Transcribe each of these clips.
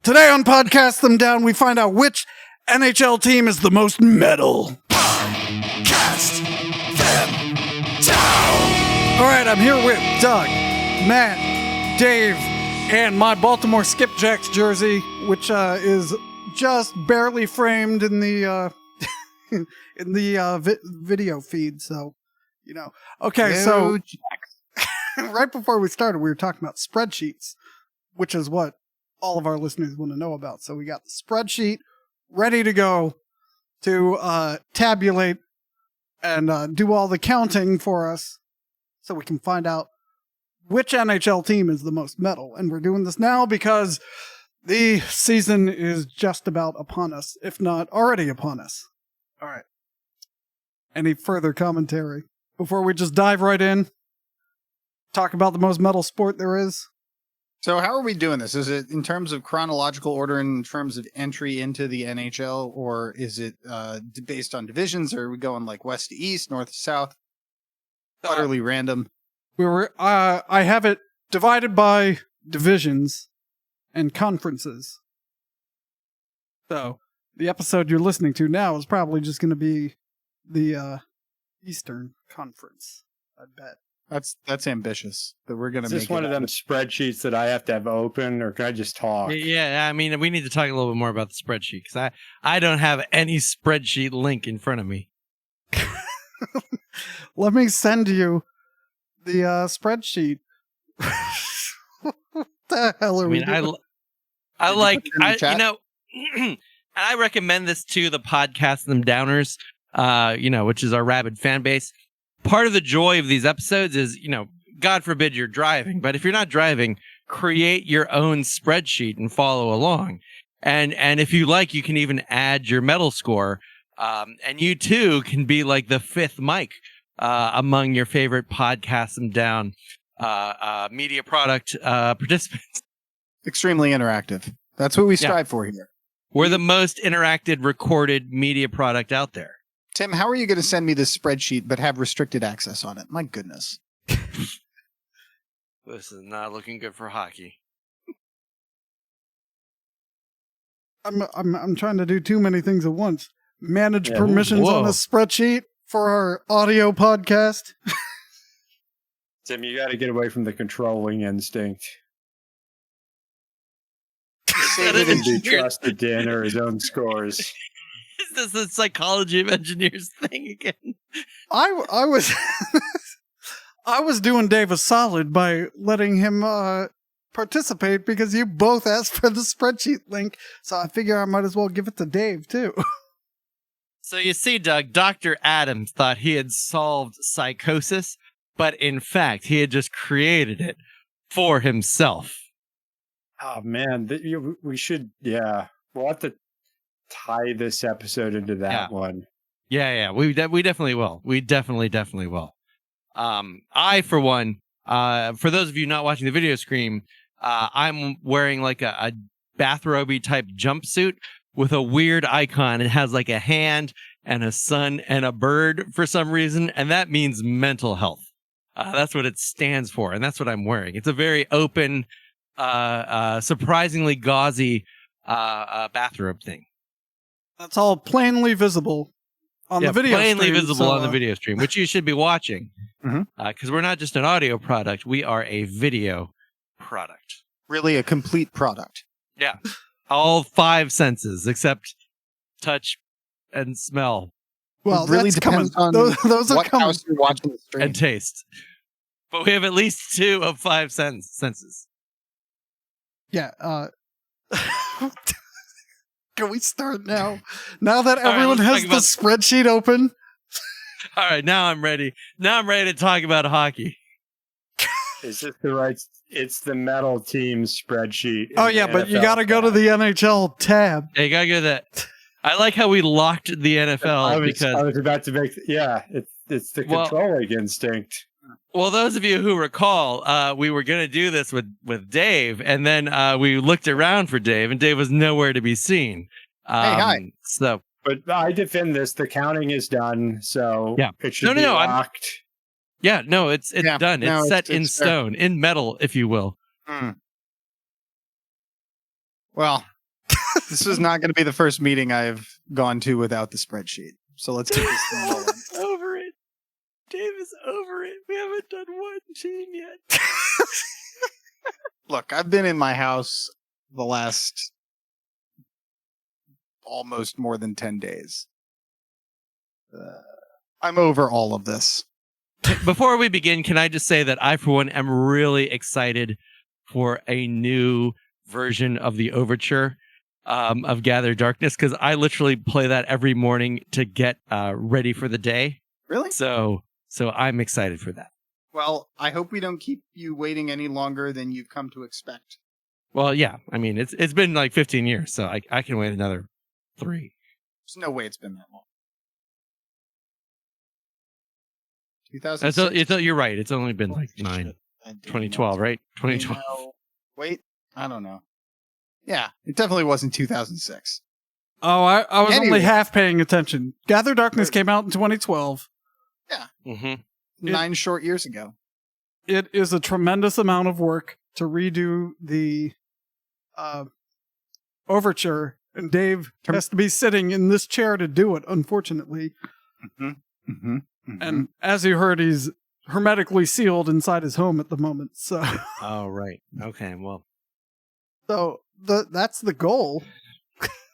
Today on Podcast Them Down, we find out which NHL team is the most metal. Podcast Them Down! All right, I'm here with Doug, Matt, Dave, and my Baltimore Skipjacks jersey, which is just barely framed in the video feed. So, you know. Okay, so right before we started, we were talking about spreadsheets, which is what all of our listeners want to know about. So we got the spreadsheet ready to go to tabulate and do all the counting for us so we can find out which NHL team is the most metal. And we're doing this now because the season is just about upon us, if not already upon us. All right. Any further commentary before we just dive right in? Talk about the most metal sport there is? So how are we doing this? Is it in terms of chronological order, in terms of entry into the NHL, or is it based on divisions, or are we going like west to east, north to south? Utterly random. I have it divided by divisions and conferences. So the episode you're listening to now is probably just going to be the Eastern Conference, I bet. That's ambitious. That we're going to make. Is this one of them spreadsheets that I have to have open, or can I just talk? Yeah, I mean, we need to talk a little bit more about the spreadsheet, because I don't have any spreadsheet link in front of me. Let me send you the spreadsheet. What the hell are we doing? I recommend this to the Podcast Them Downers, which is our rabid fan base. Part of the joy of these episodes is, God forbid you're driving, but if you're not driving, create your own spreadsheet and follow along. And if you like, you can even add your metal score. And you too can be like the fifth mic among your favorite Podcast Them Down media product participants. Extremely interactive. That's what we strive for here. We're the most interacted recorded media product out there. Tim, how are you going to send me this spreadsheet but have restricted access on it? My goodness. This is not looking good for hockey. I'm trying to do too many things at once. Manage permissions on a spreadsheet for our audio podcast. Tim, you got to get away from the controlling instinct. He can be trusted to enter his own scores. Is this the psychology of engineers thing again? I was I was doing Dave a solid by letting him participate because you both asked for the spreadsheet link, so I figure I might as well give it to Dave too. So you see, Doug, Dr. Adams thought he had solved psychosis, but in fact, he had just created it for himself. Oh man, we should. Yeah, we'll have to tie this episode into that one. Yeah, we definitely will. We definitely will. I, for one, for those of you not watching the video stream, I'm wearing like a bathrobe type jumpsuit with a weird icon. It has like a hand and a sun and a bird for some reason, and that means mental health. That's what it stands for, and that's what I'm wearing. It's a very open, surprisingly gauzy bathrobe thing. That's all plainly visible on the video stream. Plainly visible on the video stream, which you should be watching. Because we're not just an audio product, we are a video product. Really a complete product. Yeah. All five senses, except touch and smell. Well, it really depends on those what are coming. house you're watching the stream. And taste. But we have at least 2 of 5 senses. Yeah. Can we start now? Now that everyone has the spreadsheet open? All right, now I'm ready. Now I'm ready to talk about hockey. Is this the right? It's the metal team spreadsheet. Oh, yeah, but you got to go to the NHL tab. Yeah, you got to go to that. I like how we locked the NFL because I was about to make. Yeah, it's the controlling instinct. Well, those of you who recall, we were going to do this with Dave, and then we looked around for Dave, and Dave was nowhere to be seen. Hi. So, but I defend this. The counting is done, so it should be locked. Yeah, no, it's done. It's set in stone, in metal, if you will. Well, Well, this is not going to be the first meeting I've gone to without the spreadsheet. So let's get this thing rolling. Over it. Dave is over it. We haven't done one team yet. Look, I've been in my house the last almost more than 10 days. I'm over all of this. Before we begin, can I just say that I, for one, am really excited for a new version of the overture of Gather Darkness, because I literally play that every morning to get ready for the day. Really? So I'm excited for that. Well, I hope we don't keep you waiting any longer than you've come to expect. Well, yeah. I mean, it's been like 15 years, so I can wait another 3. There's no way it's been that long. 2006? You're right. It's only been like 2012, right? 2012. Wait, I don't know. Yeah, it definitely wasn't 2006. Oh, I was Anyway. only half paying attention. Gather Darkness came out in 2012. Yeah. Mm-hmm. 9 short years ago. It is a tremendous amount of work to redo the overture, and Dave has to be sitting in this chair to do it, unfortunately. Mm-hmm. Mm-hmm. Mm-hmm. And as you heard, he's hermetically sealed inside his home at the moment. So, Oh, right. Okay. Well, that's the goal.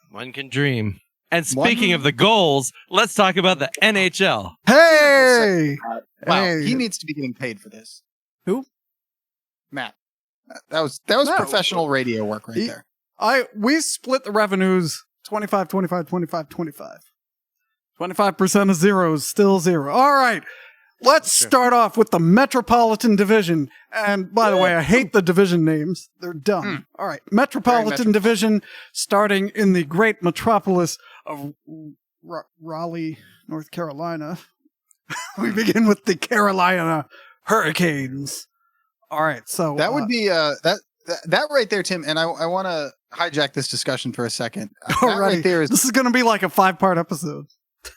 one can dream. And speaking of the goals, let's talk about the NHL. Hey! Wow, Hey. he needs to be getting paid for this. Who? Matt. That was No. professional radio work right there. We split the revenues 25, 25, 25, 25. 25% of zero is still zero. All right. Let's start off with the Metropolitan Division. And by the way, I hate the division names. They're dumb. All right. Metropolitan Division, starting in the great metropolis of Raleigh, North Carolina. We begin with the Carolina Hurricanes. All right. So That would be that right there, Tim. And I want to hijack this discussion for a second. That right there is this is going to be like a 5-part episode.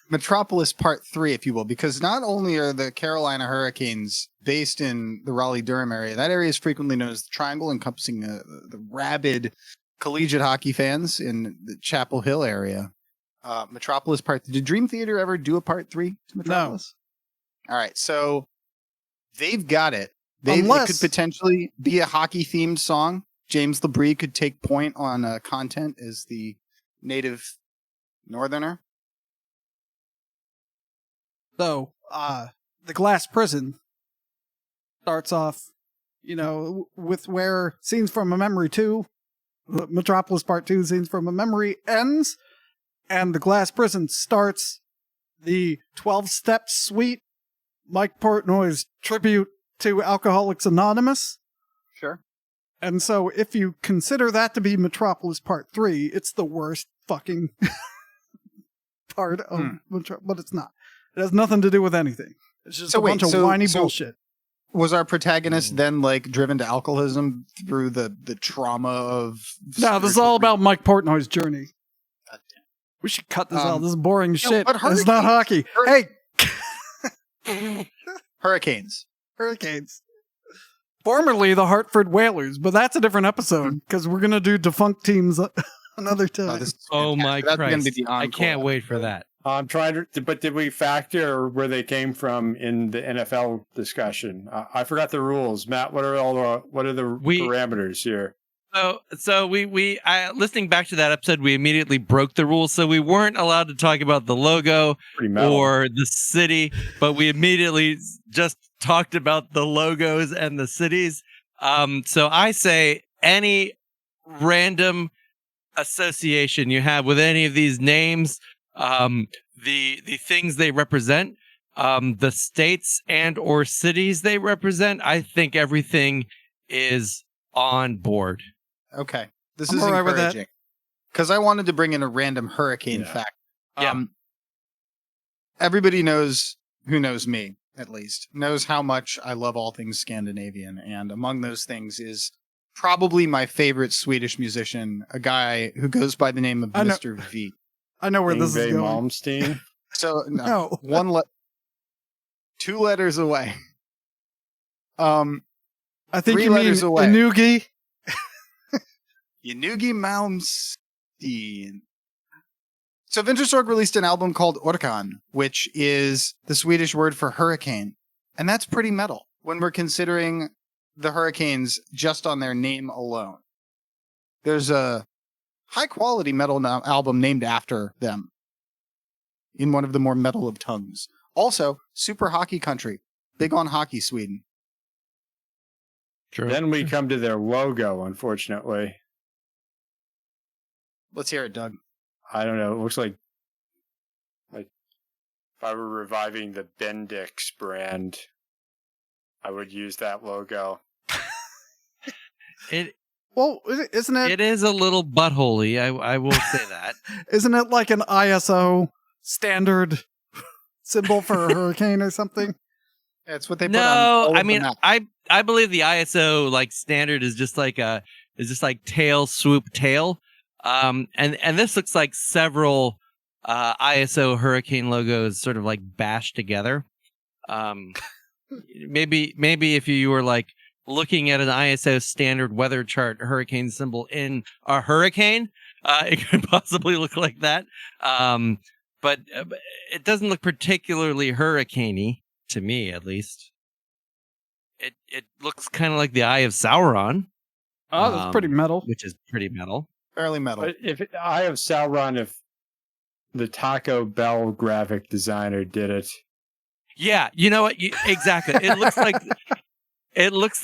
Metropolis Part 3, if you will, because not only are the Carolina Hurricanes based in the Raleigh-Durham area, that area is frequently known as the Triangle, encompassing the rabid collegiate hockey fans in the Chapel Hill area. Metropolis Part 3. Did Dream Theater ever do a Part 3 to Metropolis? No. All right, so they've got it. It could potentially be a hockey-themed song. James LeBrie could take point on content as the native northerner. So, the Glass Prison starts off, with where Scenes from a Memory 2, Metropolis Part 2, Scenes from a Memory ends, and the Glass Prison starts the 12-step suite, Mike Portnoy's tribute to Alcoholics Anonymous. Sure. And so, if you consider that to be Metropolis Part 3, it's the worst fucking part of but it's not. It has nothing to do with anything. It's just a bunch of whiny bullshit. Was our protagonist then driven to alcoholism through the trauma of... No, this is all about Mike Portnoy's journey. We should cut this out. This is boring shit. It's not hockey. Hey! Hurricanes. Formerly the Hartford Whalers, but that's a different episode because we're going to do defunct teams another time. Oh my Christ. I can't wait for that. I'm trying to, but did we factor where they came from in the NFL discussion? I forgot the rules. Matt, what are the parameters here? So we listening back to that episode, we immediately broke the rules. So we weren't allowed to talk about the logo or the city, but we immediately just talked about the logos and the cities. So I say any random association you have with any of these names, the things they represent, the states and or cities they represent, I think everything is on board. Okay. This is encouraging. Because I wanted to bring in a random hurricane fact. Everybody knows, who knows me, at least, knows how much I love all things Scandinavian. And among those things is probably my favorite Swedish musician, a guy who goes by the name of Mr. V. I know where this is going. Malmsteen? So, no. 2 letters away. I think you mean away. Inugi. Ynugi Malmsteen. So Wintersorg released an album called Orkan, which is the Swedish word for hurricane. And that's pretty metal when we're considering the Hurricanes just on their name alone. There's a high-quality metal album named after them in one of the more metal of tongues. Also, super hockey country. Big on hockey, Sweden. True. Then we come to their logo, unfortunately. Let's hear it, Doug. I don't know. It looks like if I were reviving the Bendix brand, I would use that logo. Isn't it? It is a little buttholey. I will say that. Isn't it like an ISO standard symbol for a hurricane or something? That's what they put on all I mean, I believe the ISO like standard is just like tail swoop tail. And this looks like several ISO hurricane logos sort of like bashed together. Maybe if you were like looking at an ISO standard weather chart hurricane symbol in a hurricane, it could possibly look like that. But it doesn't look particularly hurricaney to me, at least. It looks kind of like the Eye of Sauron. Oh, that's pretty metal. Which is pretty metal. Fairly metal. But I have Sauron if the Taco Bell graphic designer did it. Yeah, you know what? Exactly. It looks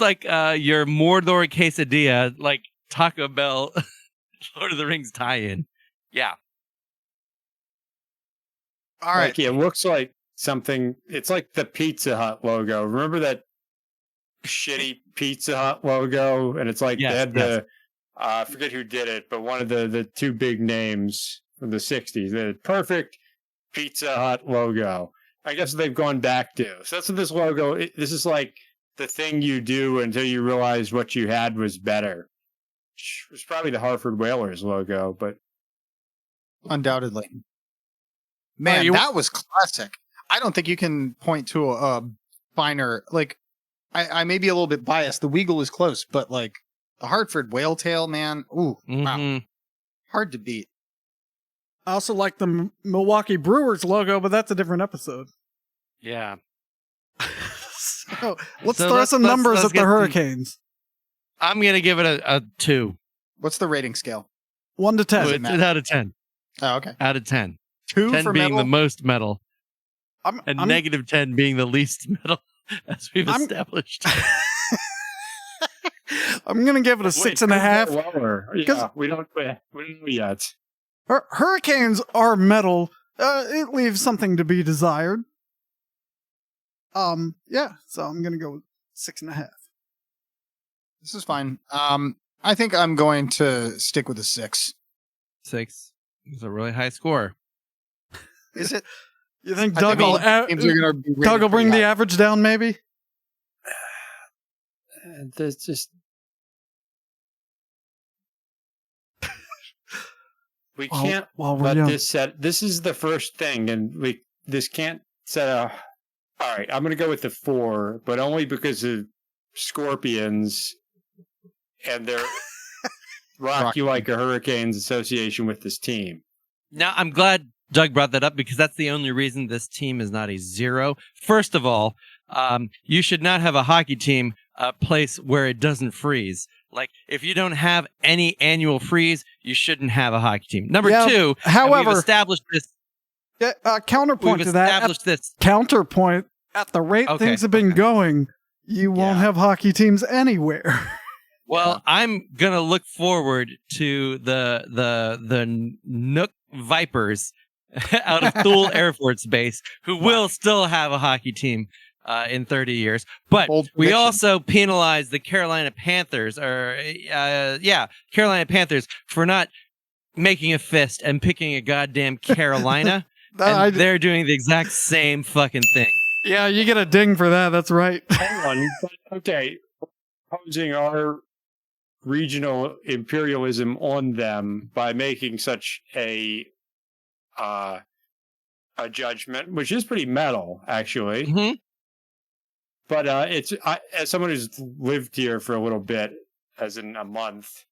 like your Mordor quesadilla, like Taco Bell, Lord of the Rings tie-in. Yeah. All right. Like, it looks like something. It's like the Pizza Hut logo. Remember that shitty Pizza Hut logo? And it's like they had the. I forget who did it, but one of the two big names from the 60s. The perfect Pizza Hut logo. I guess they've gone back to. So that's what this logo, this is like the thing you do until you realize what you had was better. It's probably the Hartford Whalers logo, but. Undoubtedly. Man, that was classic. I don't think you can point to a finer, like, I may be a little bit biased. The Weagle is close, but like, the Hartford Whale Tail, man. Ooh, wow. Hard to beat. I also like the Milwaukee Brewers logo, but that's a different episode. Yeah. So let's throw some numbers at the Hurricanes. I'm going to give it a 2. What's the rating scale? 1 to 10. It's out of 10. Oh, okay. Out of 10. 2 10 for being metal? the most metal. I'm negative 10 being the least metal, as we've established. I'm going to give it a 6.5. Yeah, we don't know yet. Hurricanes are metal. It leaves something to be desired. Yeah, so I'm going to go with 6.5. This is fine. I think I'm going to stick with a 6. 6 is a really high score. Is it? You think Doug will bring the average down, maybe? There's just... We can't let this set... This is the first thing, and this can't set a... All right, I'm going to go with the 4, but only because of Scorpions and their Rock You Like a Hurricane's association with this team. Now, I'm glad Doug brought that up because that's the only reason this team is not a 0. First of all, you should not have a hockey team place where it doesn't freeze. Like, if you don't have any annual freeze, you shouldn't have a hockey team. Number 2, however, we've established this. Counterpoint to that. Counterpoint, at the rate things have been going, you won't have hockey teams anywhere. Well, I'm gonna look forward to the Nook Vipers out of Thule Air Force Base, who will still have a hockey team in 30 years. But we also penalize the Carolina Panthers, Carolina Panthers for not making a fist and picking a goddamn Carolina. And they're doing the exact same fucking thing. Yeah, you get a ding for that. That's right. Hang on. Okay. Imposing our regional imperialism on them by making such a judgment, which is pretty metal, actually. Mm-hmm. But as someone who's lived here for a little bit, as in a month,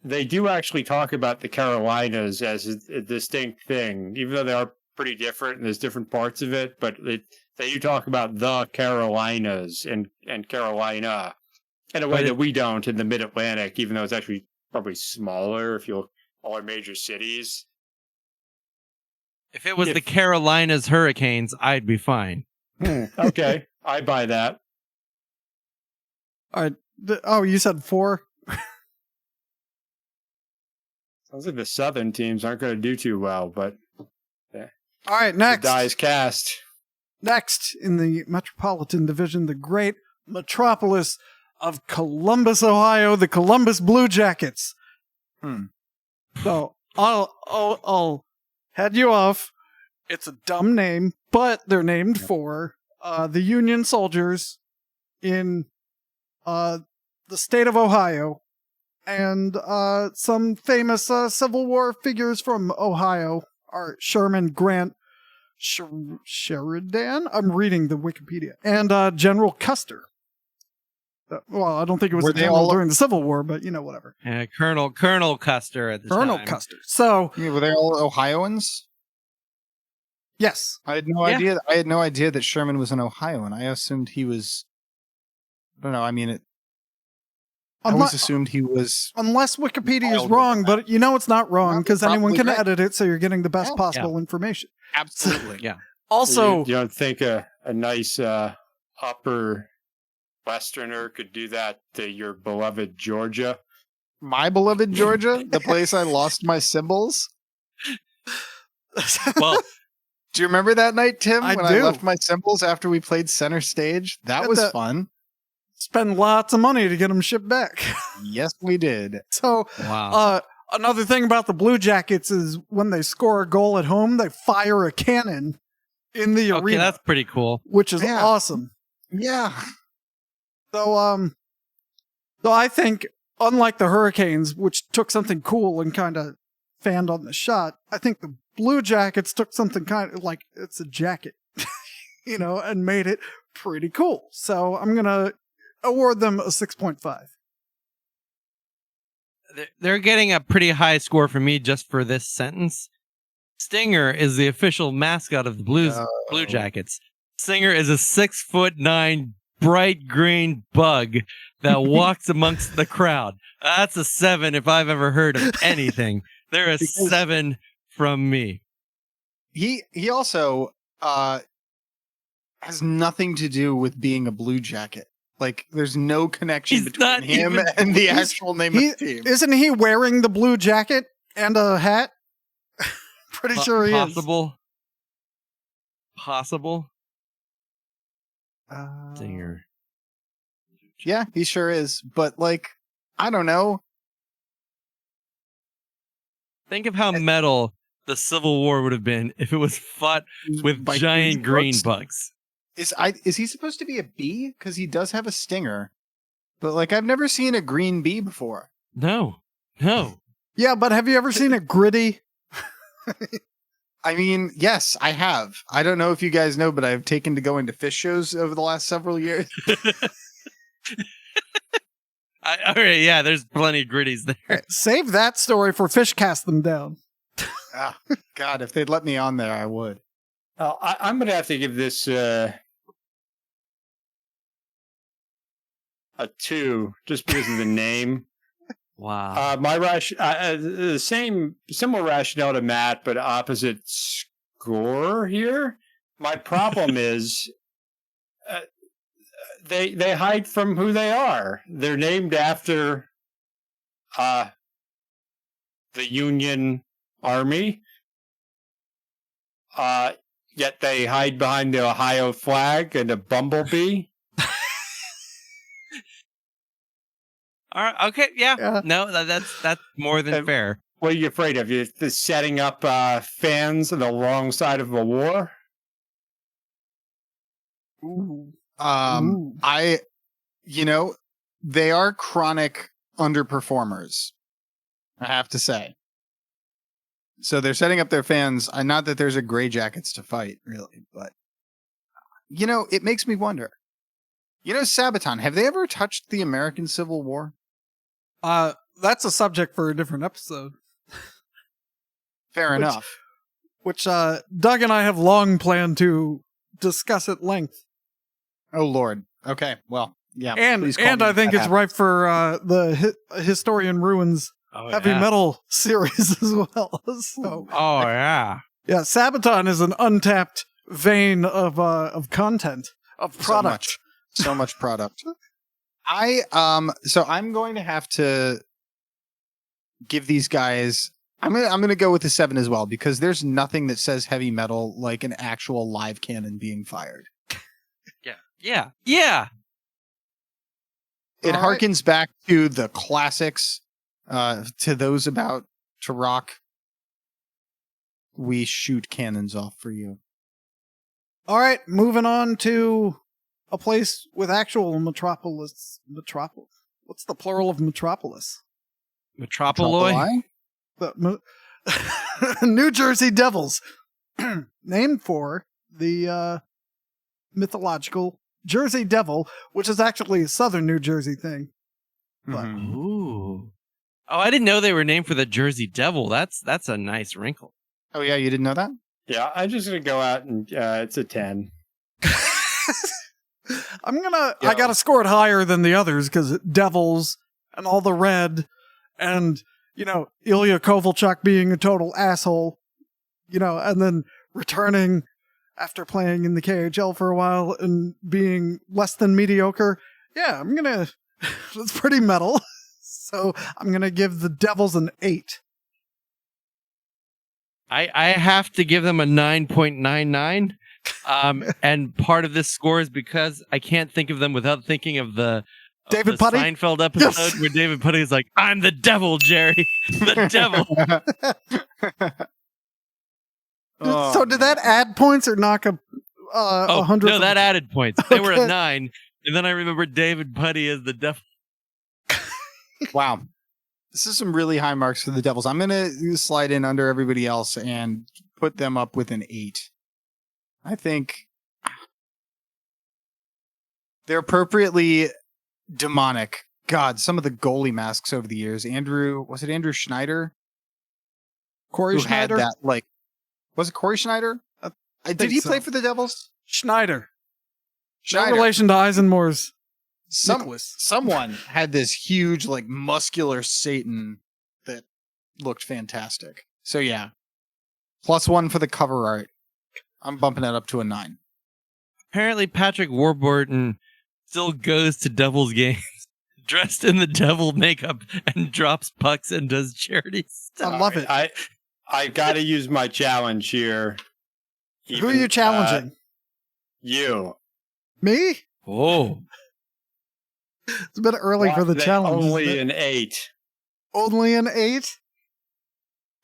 they do actually talk about the Carolinas as a distinct thing, even though they are pretty different and there's different parts of it. But they do talk about the Carolinas and Carolina in a way that we don't in the Mid-Atlantic, even though it's actually probably smaller if you look at all our major cities. If it was the Carolinas Hurricanes, I'd be fine. Okay, I buy that. All right. You said 4? Sounds like the Southern teams aren't going to do too well, but all right, next. The die is cast. Next, in the Metropolitan Division, the great metropolis of Columbus, Ohio, the Columbus Blue Jackets. So I'll head you off. It's a dumb name, but they're named for the Union soldiers in the state of Ohio, and some famous Civil War figures from Ohio are Sherman, Grant, Sheridan. I'm reading the Wikipedia, and General Custer. Well, I don't think it was general during the Civil War, but whatever. Colonel Custer at the time. Colonel Custer. So were they all Ohioans? Yes. I had no idea. I had no idea that Sherman was an Ohioan. I assumed he was. I don't know. I mean, I always assumed he was. Unless Wikipedia is wrong, but it's not wrong because anyone can edit it, so you're getting the best possible information. Absolutely. Yeah. Also, you don't think a nice upper Westerner could do that to your beloved Georgia? My beloved Georgia? The place I lost my cymbals? Well, do you remember that night, Tim, when do. I left my cymbals after we played center stage? That was fun. Spend lots of money to get them shipped back. Yes, we did. So, wow. Another thing about the Blue Jackets is when they score a goal at home, they fire a cannon in the arena. That's pretty cool. Which is awesome. Yeah. So, I think, unlike the Hurricanes, which took something cool and kind of fanned on the shot, I think the Blue Jackets took something kind of like it's a jacket, and made it pretty cool. So I'm going to award them a 6.5. They're getting a pretty high score from me just for this sentence. Stinger is the official mascot of the Blue Jackets. Stinger is a 6'9" bright green bug that walks amongst the crowd. That's a 7 if I've ever heard of anything. They're a 7 from me. He also has nothing to do with being a Blue Jacket. Like, there's no connection between him and the actual name of the team. Isn't he wearing the blue jacket and a hat? Pretty sure he is. Possible. Stinger. Yeah, he sure is. But, I don't know. Think of how metal the Civil War would have been if it was fought with giant green bugs. Is he supposed to be a bee? Because he does have a stinger. But, I've never seen a green bee before. No. Yeah, but have you ever seen a gritty? I mean, yes, I have. I don't know if you guys know, but I've taken to going to fish shows over the last several years. All right, yeah, there's plenty of gritties there. Save that story for Fish Cast Them Down. God, if they'd let me on there, I would. I'm going to have to give this a 2, just because of the name. Wow. My similar rationale to Matt, but opposite score here. My problem is they hide from who they are. They're named after the Union Army. Yet they hide behind the Ohio flag and a bumblebee. All right. Okay. Yeah. No, that's more than fair. What are you afraid of? You're setting up fans on the wrong side of a war? Ooh. They are chronic underperformers, I have to say. So they're setting up their fans. Not that there's a Gray Jackets to fight, really, but it makes me wonder. Sabaton, have they ever touched the American Civil War? that's a subject for a different episode. Fair enough. Which Doug and I have long planned to discuss at length. Oh, Lord. Okay, well, yeah. And I think it's ripe for the Historian Ruins heavy metal series as well. So, yeah. Yeah, Sabaton is an untapped vein of content, of product. So much product. So I'm going to have to give these guys. I'm gonna go with the 7 as well, because there's nothing that says heavy metal like an actual live cannon being fired. Yeah. It harkens back to the classics, to those about to rock. We shoot cannons off for you. All right, moving on to a place with actual metropolis. What's the plural of metropolis? Metropoli? New Jersey Devils, named for the mythological Jersey Devil, which is actually a southern New Jersey thing. But, Ooh. Oh, I didn't know they were named for the Jersey Devil. That's a nice wrinkle. Oh yeah, you didn't know that? Yeah, I'm just gonna go out and it's a 10. I gotta score it higher than the others because Devils and all the red and, Ilya Kovalchuk being a total asshole, and then returning after playing in the KHL for a while and being less than mediocre. Yeah, that's pretty metal. So I'm going to give the Devils an 8. I have to give them a 9.99. And part of this score is because I can't think of them without thinking of the David Putty Seinfeld episode where David Putty is like, "I'm the devil, Jerry, the devil." So did that add points or knock a 100? No, that added points. They were a 9, and then I remembered David Putty as the devil. Wow. This is some really high marks for the Devils. I'm going to slide in under everybody else and put them up with an 8. I think they're appropriately demonic. God, some of the goalie masks over the years. Was it Andrew Schneider? Corey Schneider? Had that, was it Corey Schneider? Did he play for the Devils? Schneider. No relation to ISENMOR's Nicholas. Someone had this huge, muscular Satan that looked fantastic. So yeah, +1 for the cover art. I'm bumping that up to a 9. Apparently, Patrick Warburton still goes to Devils games dressed in the devil makeup and drops pucks and does charity stuff. I love it. I got to use my challenge here. Who are you challenging? You. Me? Oh. It's a bit early for the challenge. Only an 8. Only an 8?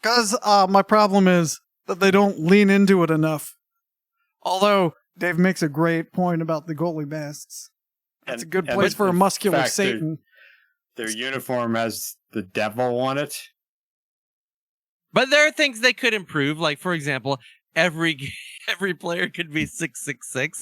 Because my problem is that they don't lean into it enough. Although Dave makes a great point about the goalie masks. That's a good place for a muscular Satan. Their uniform has the devil on it. But there are things they could improve. Like, for example, every player could be 666.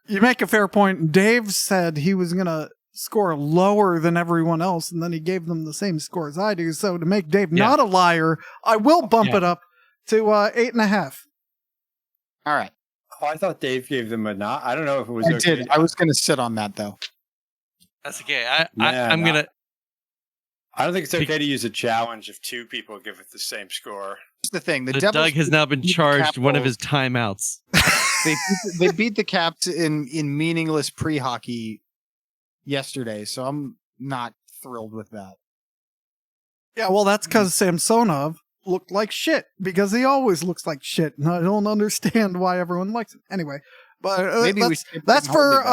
You make a fair point. Dave said he was going to score lower than everyone else, and then he gave them the same score as I do. So to make Dave not a liar, I will bump it up to 8.5. All right. Oh, I thought Dave gave them a not. I don't know if it was I did. I was going to sit on that, though. That's okay. I'm going to... I don't think it's okay to use a challenge if 2 people give it the same score. Here's the thing. Doug has now been charged one of his timeouts. They beat the Caps in meaningless pre-hockey yesterday, so I'm not thrilled with that. Yeah, well, that's because Samsonov looked like shit, because he always looks like shit, and I don't understand why everyone likes it. Anyway, but maybe that's for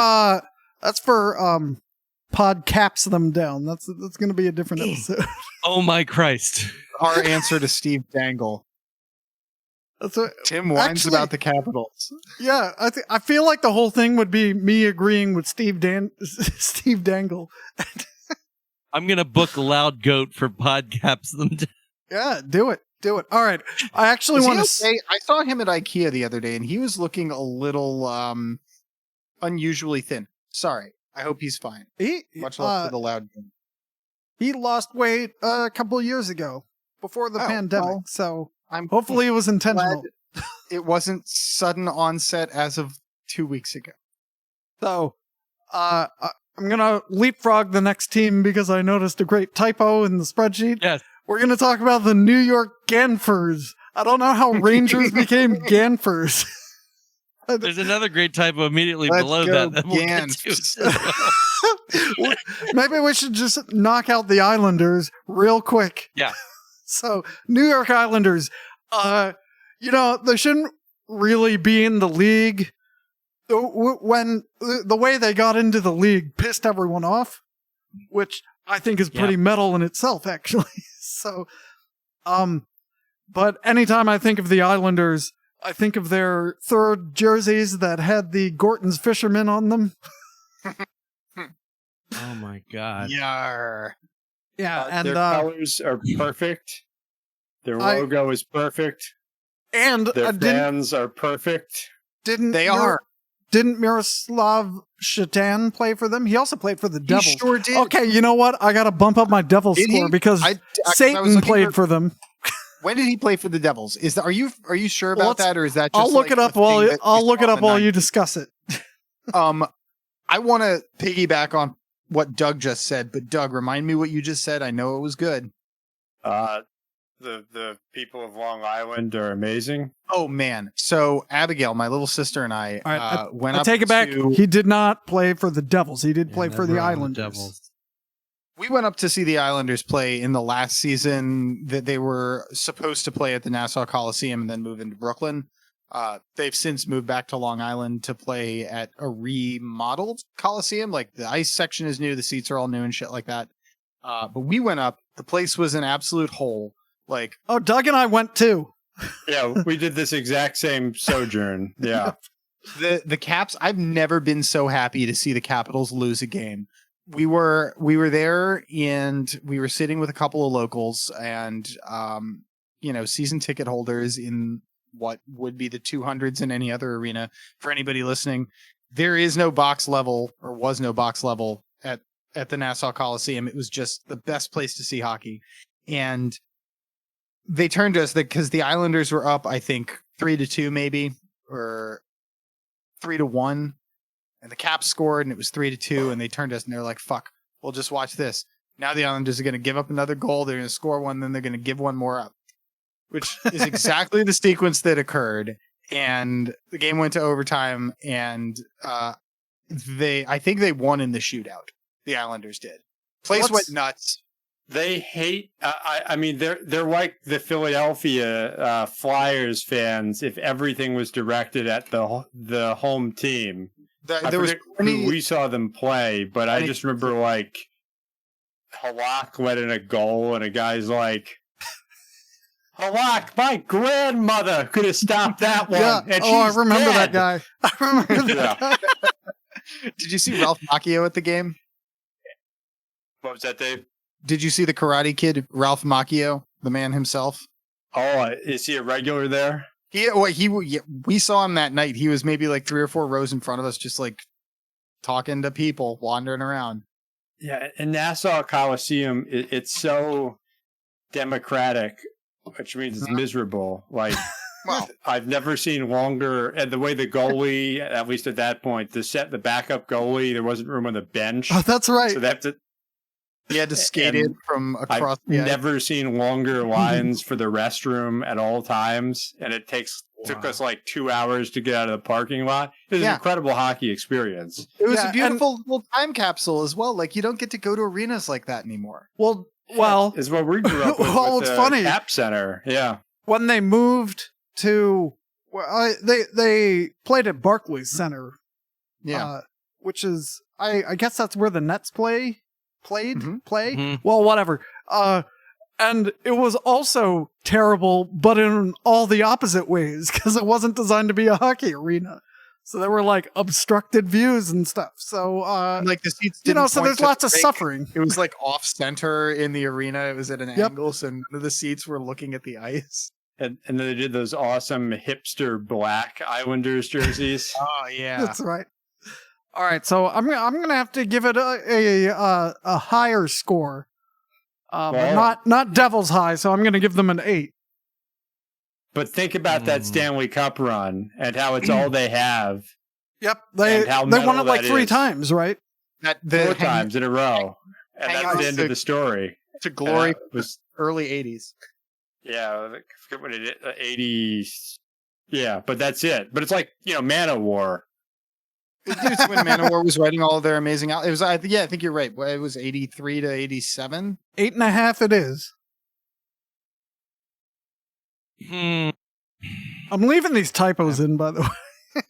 Pod Caps Them Down. That's going to be a different episode. Oh my Christ! Our answer to Steve Dangle. That's what Tim whines about the Capitals. Yeah, I feel like the whole thing would be me agreeing with Steve Dangle. I'm gonna book Loud Goat for Podcaps them. Yeah, do it. All right, I actually want to say I saw him at IKEA the other day, and he was looking a little unusually thin. Sorry, I hope he's fine. Much love to the loud game. He lost weight a couple of years ago before the pandemic, well, so hopefully it was intentional. It wasn't sudden onset as of 2 weeks ago. So, I'm going to leapfrog the next team because I noticed a great typo in the spreadsheet. Yes. We're going to talk about the New York Ganfers. I don't know how Rangers became Ganfers. There's another great typo immediately below that we'll get to. Maybe we should just knock out the Islanders real quick. Yeah. So, New York Islanders, they shouldn't really be in the league. When the way they got into the league pissed everyone off, which I think is pretty metal in itself, actually. So, but anytime I think of the Islanders, I think of their third jerseys that had the Gorton's Fishermen on them. Oh my God. Yarr. Yeah, and their colors are perfect. Their logo is perfect. And their fans are perfect. Didn't Miroslav Shatan play for them? He also played for the Devils. He sure did. Okay, you know what? I got to bump up my Devils score because Satan played for them. When did he play for the Devils? Are you sure about that, or is that just I'll look it up while you discuss it. I want to piggyback on what Doug just said, but Doug, remind me what you just said. I know it was good. The people of Long Island are amazing. Oh man! So Abigail, my little sister, and I went up. Take it back. He did not play for the Devils. He did play for the Islanders. We went up to see the Islanders play in the last season that they were supposed to play at the Nassau Coliseum and then move into Brooklyn. They've since moved back to Long Island to play at a remodeled Coliseum. Like the ice section is new, the seats are all new and shit like that. But we went up. The place was an absolute hole. Doug and I went too. Yeah, we did this exact same sojourn. Yeah. The Caps, I've never been so happy to see the Capitals lose a game. We were there and we were sitting with a couple of locals and season ticket holders in what would be the 200s in any other arena. For anybody listening, there is no box level, or was no box level at the Nassau Coliseum. It was just the best place to see hockey. And they turned to us because the Islanders were up, I think 3-2 maybe, or 3-1. And the Caps scored, and it was 3-2, and they turned to us, and they're like, fuck, we'll just watch this. Now the Islanders are going to give up another goal, they're going to score one, then they're going to give one more up. Which is exactly the sequence that occurred. And the game went to overtime, and I think they won in the shootout. The Islanders did. Place went nuts. They hate. I mean, they're like the Philadelphia Flyers fans. If everything was directed at the home team, there was we saw them play, but I just remember Halak let in a goal, and a guy's like, Halak, my grandmother could have stopped that one. Yeah. And I remember that guy. I remember that guy. Did you see Ralph Macchio at the game? What was that, Dave? Did you see the Karate Kid, Ralph Macchio, the man himself? Oh, is he a regular there? We saw him that night. He was maybe like 3 or 4 rows in front of us, just like talking to people, wandering around. Yeah, and Nassau Coliseum, it's so democratic, which means it's miserable. Like, well, I've never seen longer. And the way the goalie, at least at that point, the backup goalie, there wasn't room on the bench. Oh, that's right. So that's it. He had to skate in from across the ice. I've never seen longer lines for the restroom at all times, and it took us like 2 hours to get out of the parking lot. It was an incredible hockey experience. It was a beautiful little time capsule as well. Like, you don't get to go to arenas like that anymore. Well, is what we grew up with. It's funny. Cap Center, yeah. When they moved to, they played at Barclays Center, which is I guess that's where the Nets play. Mm-hmm. Well, whatever. And it was also terrible, but in all the opposite ways, because it wasn't designed to be a hockey arena. So there were like obstructed views and stuff. So like the seats didn't so there's lots of suffering. It was like off center in the arena. It was at an angle, so none of the seats were looking at the ice. And then they did those awesome hipster black Islanders jerseys. Oh yeah, that's right. All right, so I'm gonna have to give it a higher score, but not Devil's high. So I'm gonna give them an 8. But think about that Stanley Cup run and how it's all they have. Yep, they won it like 3 times, right? 4 times in a row, and that's the end of the story. It's a glory was early 80s. Yeah, I forget what it is, 80s. Yeah, but that's it. But it's like, Man-O-War. It's when Man-O-War was writing all of their amazing it was, I think you're right. It was 83 to 87. 8.5 it is. I'm leaving these typos in, by the way.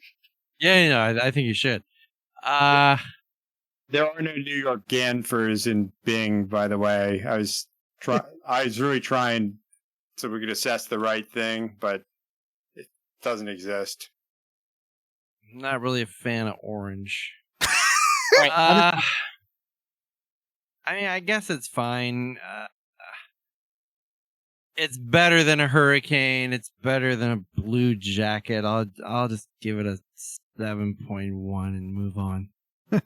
Yeah, I think you should. There are no New York Ganfers in Bing, by the way. I was really trying so we could assess the right thing, but it doesn't exist. I'm not really a fan of orange. Right. I mean, I guess it's fine. It's better than a hurricane. It's better than a blue jacket. I'll just give it a 7.1 and move on. This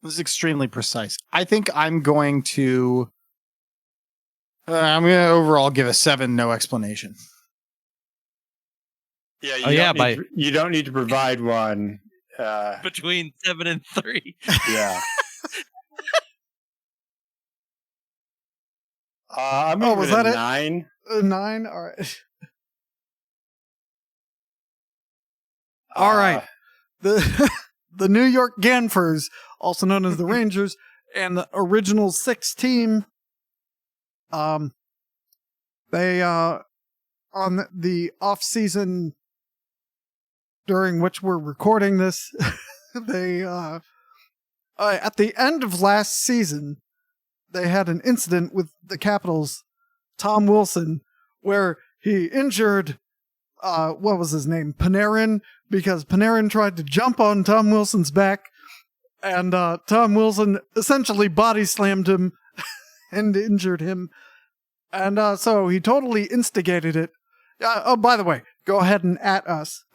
is extremely precise. I think I'm going to overall give a 7, no explanation. Yeah, you don't need to provide one. Between 7 and 3. Yeah. I'm going to give it a 9. A 9? All right. All right. The New York Ganfers, also known as the Rangers, and the original 6 team, they, on the off-season during which we're recording this, they, at the end of last season, they had an incident with the Capitals' Tom Wilson, where he injured, what was his name, Panarin, because Panarin tried to jump on Tom Wilson's back, and Tom Wilson essentially body slammed him and injured him. And so he totally instigated it. Oh, by the way, go ahead and at us.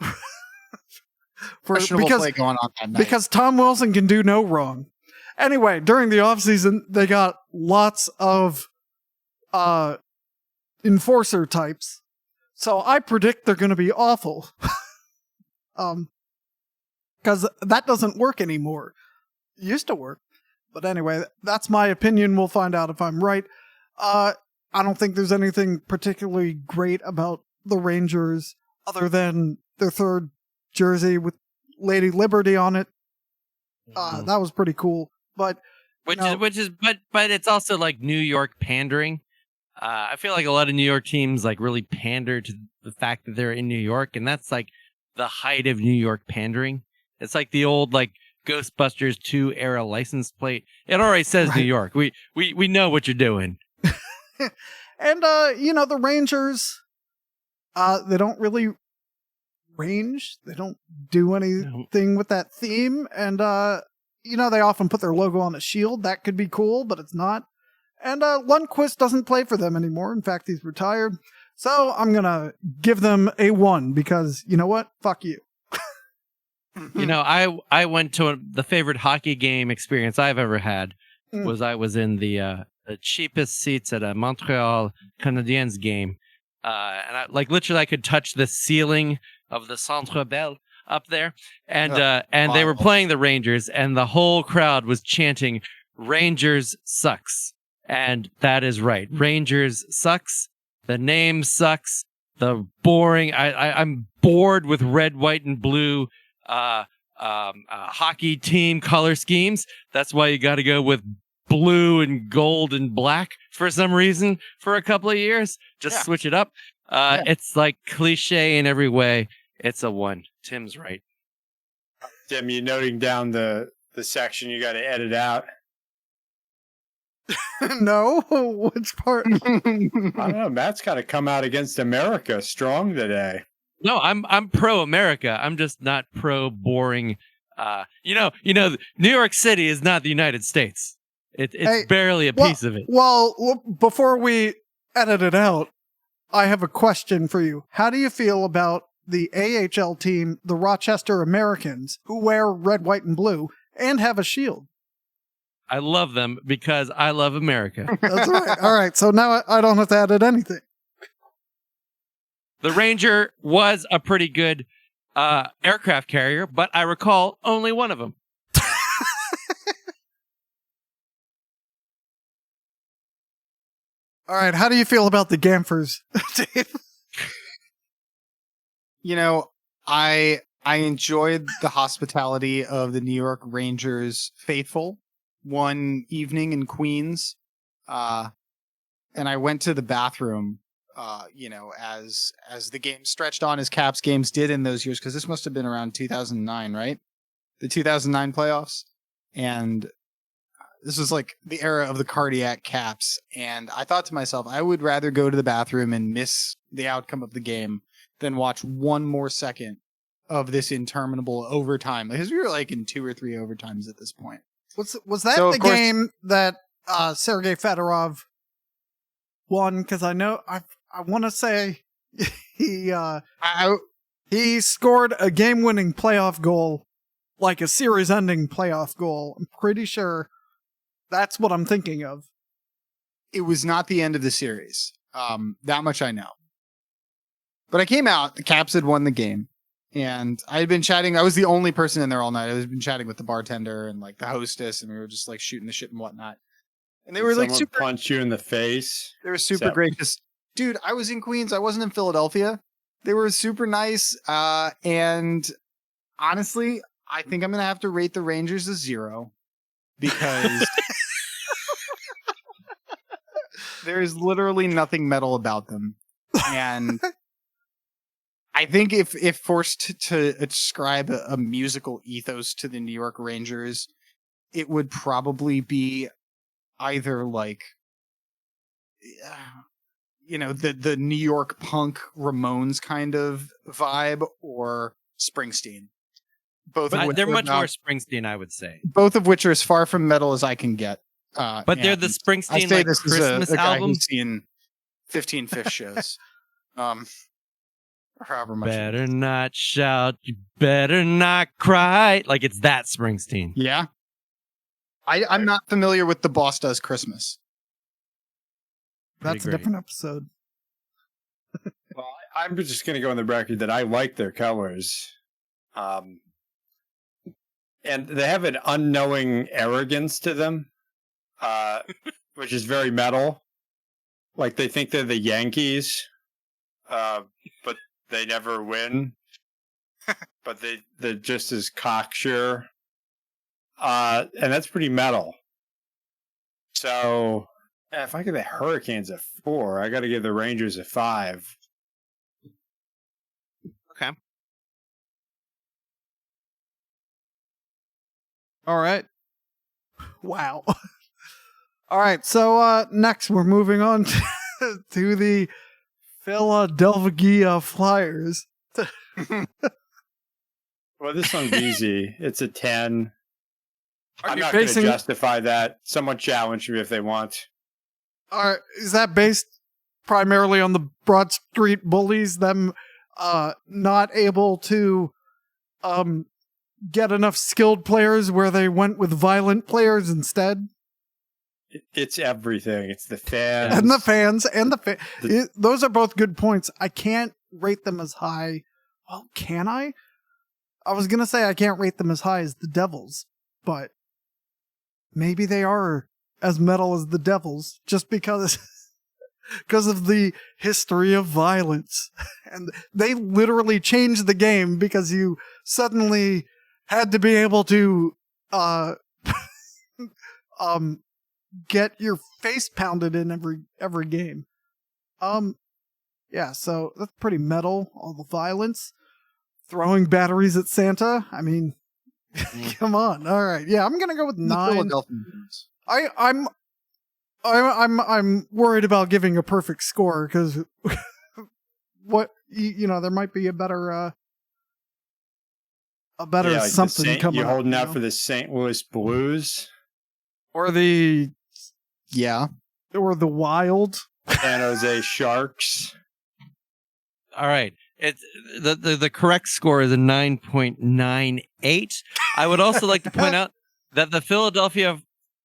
Questionable play going on that night. Because Tom Wilson can do no wrong. Anyway, during the offseason, they got lots of enforcer types. So I predict they're going to be awful. Because that doesn't work anymore. It used to work. But anyway, that's my opinion. We'll find out if I'm right. I don't think there's anything particularly great about the Rangers other than their 3rd jersey with Lady Liberty on it. That was pretty cool. But but it's also like New York pandering. I feel like a lot of New York teams like really pander to the fact that they're in New York, and that's like the height of New York pandering. It's like the old like Ghostbusters 2 era license plate. It already says right. New York. We know what you're doing. And the Rangers, they don't really range. They don't do anything with that theme, and they often put their logo on a shield. That could be cool, but it's not. And Lundqvist doesn't play for them anymore. In fact, he's retired. So I'm going to give them a 1 because, you know what? Fuck you. I went to the favorite hockey game experience I've ever had was I was in the cheapest seats at a Montreal Canadiens game. And I could touch the ceiling of the Centre Bell up there. And they were playing the Rangers, and the whole crowd was chanting, "Rangers sucks." And that is right. Rangers sucks. The name sucks. The boring. I'm bored with red, white, and blue hockey team color schemes. That's why you got to go with blue and gold and black for some reason for a couple of years. Just switch it up. It's like cliche in every way. It's a 1. Tim's right. Tim, you noting down the section you got to edit out. No, which part? I don't know. Matt's got to come out against America strong today. No, I'm pro America. I'm just not pro boring. New York City is not the United States. It's barely a piece of it. Well, before we edit it out, I have a question for you. How do you feel about the AHL team, the Rochester Americans, who wear red, white, and blue and have a shield. I love them because I love America. That's right. All right. So now I don't have to edit anything. The Ranger was a pretty good aircraft carrier, but I recall only one of them. All right. How do you feel about the Gamfers, Dave? You know, I enjoyed the hospitality of the New York Rangers faithful one evening in Queens. And I went to the bathroom, as the game stretched on as Caps games did in those years, because this must have been around 2009, right? The 2009 playoffs. And this was like the era of the cardiac Caps. And I thought to myself, I would rather go to the bathroom and miss the outcome of the game than watch one more second of this interminable overtime. Because we were like in 2 or 3 overtimes at this point. Was that the game that Sergei Fedorov won? Because I know I want to say he scored a game-winning playoff goal, like a series-ending playoff goal. I'm pretty sure that's what I'm thinking of. It was not the end of the series. That much I know. But I came out, the Caps had won the game, and I had been chatting. I was the only person in there all night. I had been chatting with the bartender and like the hostess, and we were just like shooting the shit and whatnot. And they were like super punch you in the face. They were super gracious. Dude, I was in Queens. I wasn't in Philadelphia. They were super nice. And honestly, I think I'm going to have to rate the Rangers a 0 because there's literally nothing metal about them. And I think if forced to ascribe a musical ethos to the New York Rangers, it would probably be either like, the New York punk Ramones kind of vibe, or Springsteen. They're much more Springsteen, I would say. Both of which are as far from metal as I can get. But they're the Springsteen like Christmas is a guy album. who's seen 15 Fish shows. Or however much. Better not shout, you better not cry. Like it's that Springsteen. Yeah. I'm not familiar with The Boss Does Christmas. That's a different episode. Well, I'm just going to go on the record that I like their colors. And they have an unknowing arrogance to them, which is very metal. Like they think they're the Yankees, but they never win. But they're just as cocksure. And that's pretty metal. So if I give the Hurricanes a 4, I got to give the Rangers a 5. Okay. All right. Wow. All right. So next we're moving on to the Philadelphia Flyers. Well, this one's easy. It's a 10. I'm not going to basing justify that. Someone challenge me if they want. Is that based primarily on the Broad Street Bullies, them not able to get enough skilled players where they went with violent players instead? It's everything. It's the fans. And the fans. Those are both good points. I can't rate them as high. Well, can I? I was going to say I can't rate them as high as the Devils, but maybe they are as metal as the Devils just because of the history of violence. And they literally changed the game because you suddenly had to be able to get your face pounded in every game. Yeah, so that's pretty metal, all the violence. Throwing batteries at Santa. I mean, come on. All right. Yeah, I'm gonna go with 9. I'm worried about giving a perfect score because there might be a better something coming. You're holding out for the St. Louis Blues or the Wild San Jose Sharks. All right. It's the correct score is a 9.98. I would also like to point out that the Philadelphia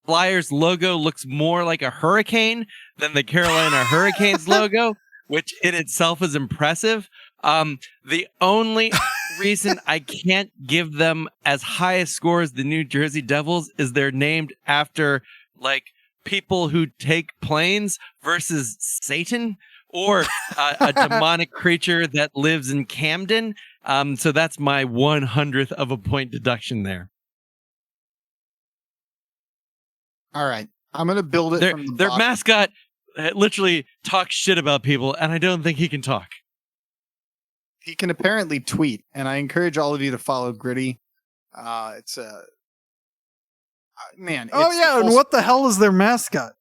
Flyers logo looks more like a hurricane than the Carolina Hurricanes logo, which in itself is impressive. The only reason I can't give them as high a score as the New Jersey Devils is they're named after like people who take planes versus Satan or a demonic creature that lives in Camden. So that's my 100th of a point deduction there. All right. I'm going to build it from the Their bottom. mascot literally talks shit about people, and I don't think he can talk. He can apparently tweet, and I encourage all of you to follow Gritty. It's a... man. Oh, yeah, and what the hell is their mascot?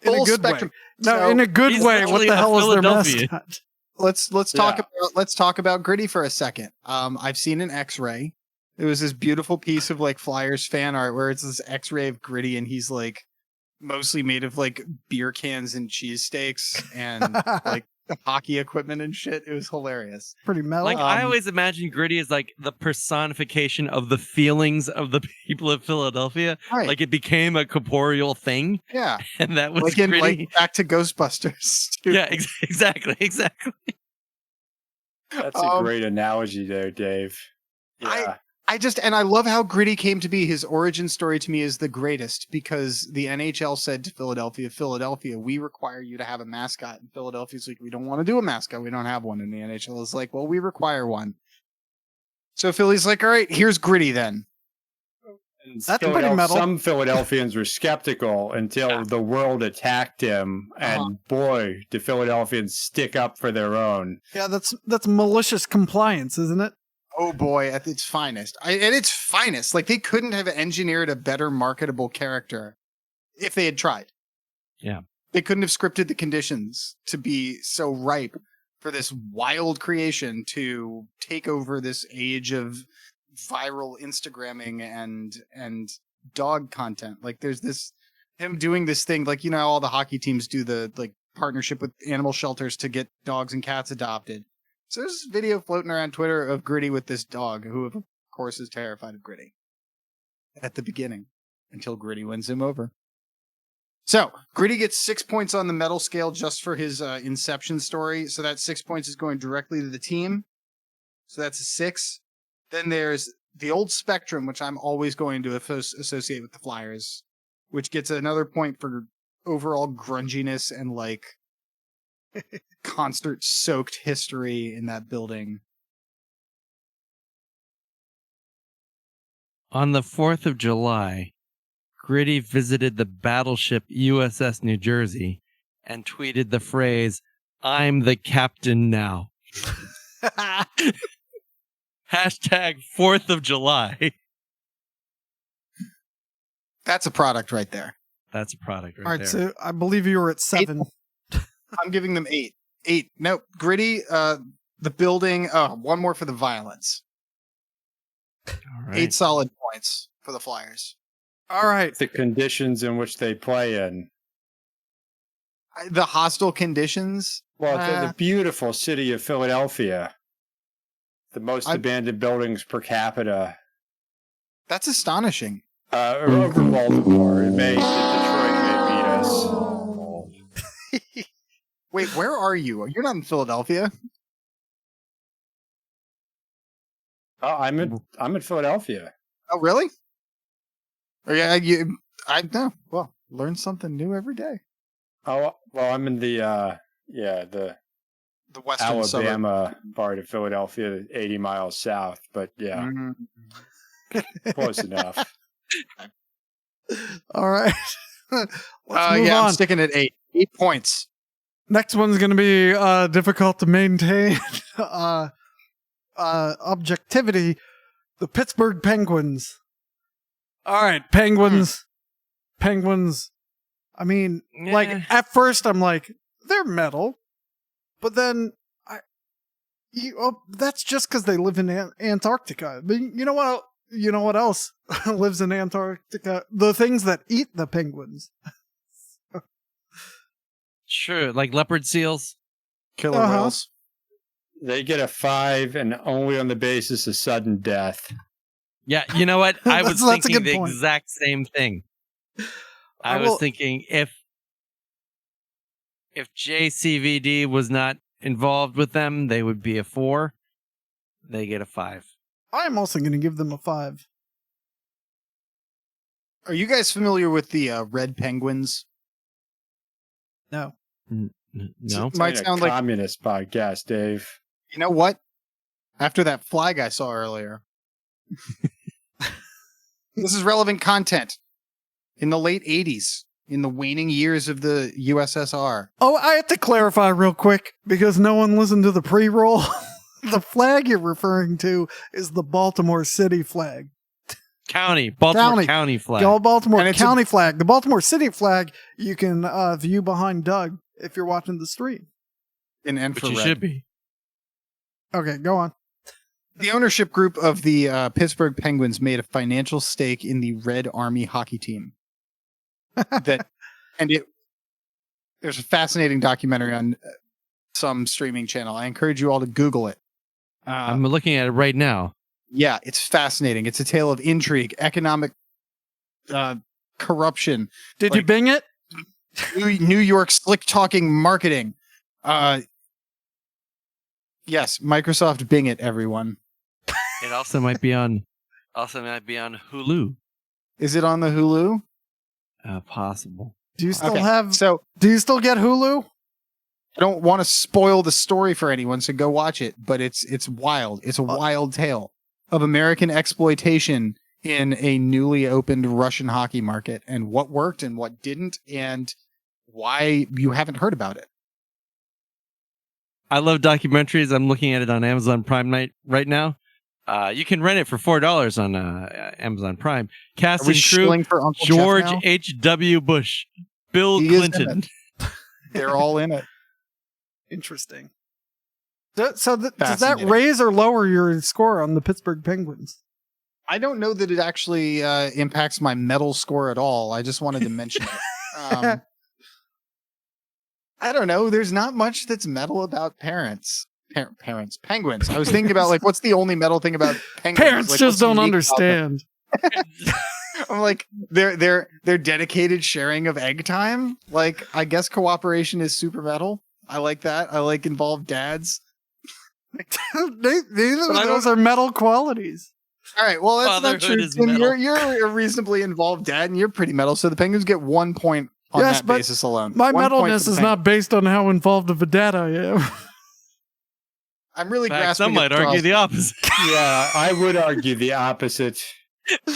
In a good spectrum. way. No, So, in a good way. What the hell is their mascot? Let's talk about Gritty for a second. I've seen an X-ray. It was this beautiful piece of like Flyers fan art where it's this X-ray of Gritty, and he's like mostly made of like beer cans and cheesesteaks and like hockey equipment and shit. It was hilarious. Pretty mellow. Like I always imagine Gritty as like the personification of the feelings of the people of Philadelphia. Right. Like it became a corporeal thing. Yeah. And that was Like in Gritty. like back to Ghostbusters. Too. Yeah, exactly. That's a great analogy there, Dave. Yeah. I love how Gritty came to be. His origin story to me is the greatest because the NHL said to Philadelphia, we require you to have a mascot. And Philadelphia's like, we don't want to do a mascot. We don't have one. And the NHL is like, well, we require one. So Philly's like, all right, here's Gritty then. And That's pretty metal. Some Philadelphians were skeptical until the world attacked him, and boy, did Philadelphians stick up for their own. Yeah, that's malicious compliance, isn't it? Oh boy, at its finest. At its finest. Like they couldn't have engineered a better marketable character if they had tried. Yeah. They couldn't have scripted the conditions to be so ripe for this wild creation to take over this age of viral Instagramming and dog content. Like there's this him doing this thing, like, you know, all the hockey teams do the like partnership with animal shelters to get dogs and cats adopted. So there's this video floating around Twitter of Gritty with this dog, who of course is terrified of Gritty at the beginning until Gritty wins him over. So Gritty gets 6 points on the medal scale just for his inception story. So that 6 points is going directly to the team. So that's a 6. Then there's the old Spectrum, which I'm always going to associate with the Flyers, which gets another point for overall grunginess and like concert-soaked history in that building. On the 4th of July, Gritty visited the battleship USS New Jersey and tweeted the phrase, "I'm the captain now." Hashtag 4th of July. That's a product right there. That's a product right All right, there. so I believe you were at 7. I'm giving them 8. 8. Nope. Gritty, the building. Oh, one more for the violence. All right. 8 solid points for the Flyers. All right. The conditions in which they play in. The hostile conditions. Well, the beautiful city of Philadelphia. The most abandoned buildings per capita. That's astonishing. Over Baltimore. Detroit may beat us. Wait, where are you? You're not in Philadelphia. Oh, I'm in Philadelphia. Oh, really? Oh, yeah, I know. Well, learn something new every day. Oh, well, I'm in the western Alabama part of Philadelphia, 80 miles south. But yeah, close enough. All right. Let's move on. I'm sticking at 8. 8 points. Next one's going to be difficult to maintain objectivity. The Pittsburgh Penguins. All right, Penguins. Penguins. I mean, like at first I'm like, they're metal, but then that's just because they live in Antarctica. But you know what? You know what else lives in Antarctica? The things that eat the penguins. Sure, like leopard seals. Killer whales. They get a 5, and only on the basis of sudden death. Yeah, you know what? I was That's a thinking good the point. exact same thing. I was thinking if JCVD was not involved with them, they would be a 4. They get a 5. I'm also going to give them a 5. Are you guys familiar with the Red Penguins? No. No. Might sound like communist podcast, Dave. You know what? After that flag I saw earlier. This is relevant content. In the late 80s, in the waning years of the USSR. Oh, I have to clarify real quick because no one listened to the pre-roll. The flag you're referring to is the Baltimore City flag. Baltimore County flag. The Baltimore County flag. The Baltimore City flag you can view behind Doug if you're watching the stream. In infrared. Which you should be. Okay, go on. The ownership group of the Pittsburgh Penguins made a financial stake in the Red Army hockey team. There's a fascinating documentary on some streaming channel. I encourage you all to Google it. I'm looking at it right now. Yeah, it's fascinating. It's a tale of intrigue, economic corruption. Did you Bing it? New York slick talking marketing. Yes, Microsoft Bing it, everyone. It also might be on Hulu. Is it on the Hulu? Possible. Do you still do you still get Hulu? I don't want to spoil the story for anyone, so go watch it, but it's wild. It's a wild tale of American exploitation in a newly opened Russian hockey market, and what worked and what didn't, and why you haven't heard about it. I love documentaries. I'm looking at it on Amazon Prime right now. You can rent it for $4 on Amazon Prime. Cast and crew: George H.W. Bush, Bill Clinton. They're all in it. Interesting. So does that raise or lower your score on the Pittsburgh Penguins? I don't know that it actually impacts my medal score at all. I just wanted to mention it. I don't know. There's not much that's metal about Penguins. I was thinking about what's the only metal thing about penguins? Parents just don't understand. I'm like, their dedicated sharing of egg time. I guess cooperation is super metal. I like that. I like involved dads. Neither of those are metal qualities. All right, well, that's not true. Tim, you're a reasonably involved dad, and you're pretty metal, so the Penguins get 1 point on that basis alone. My metalness is not based on how involved of a dad I am. I'm really grasping. Some might argue the opposite. Yeah, I would argue the opposite. We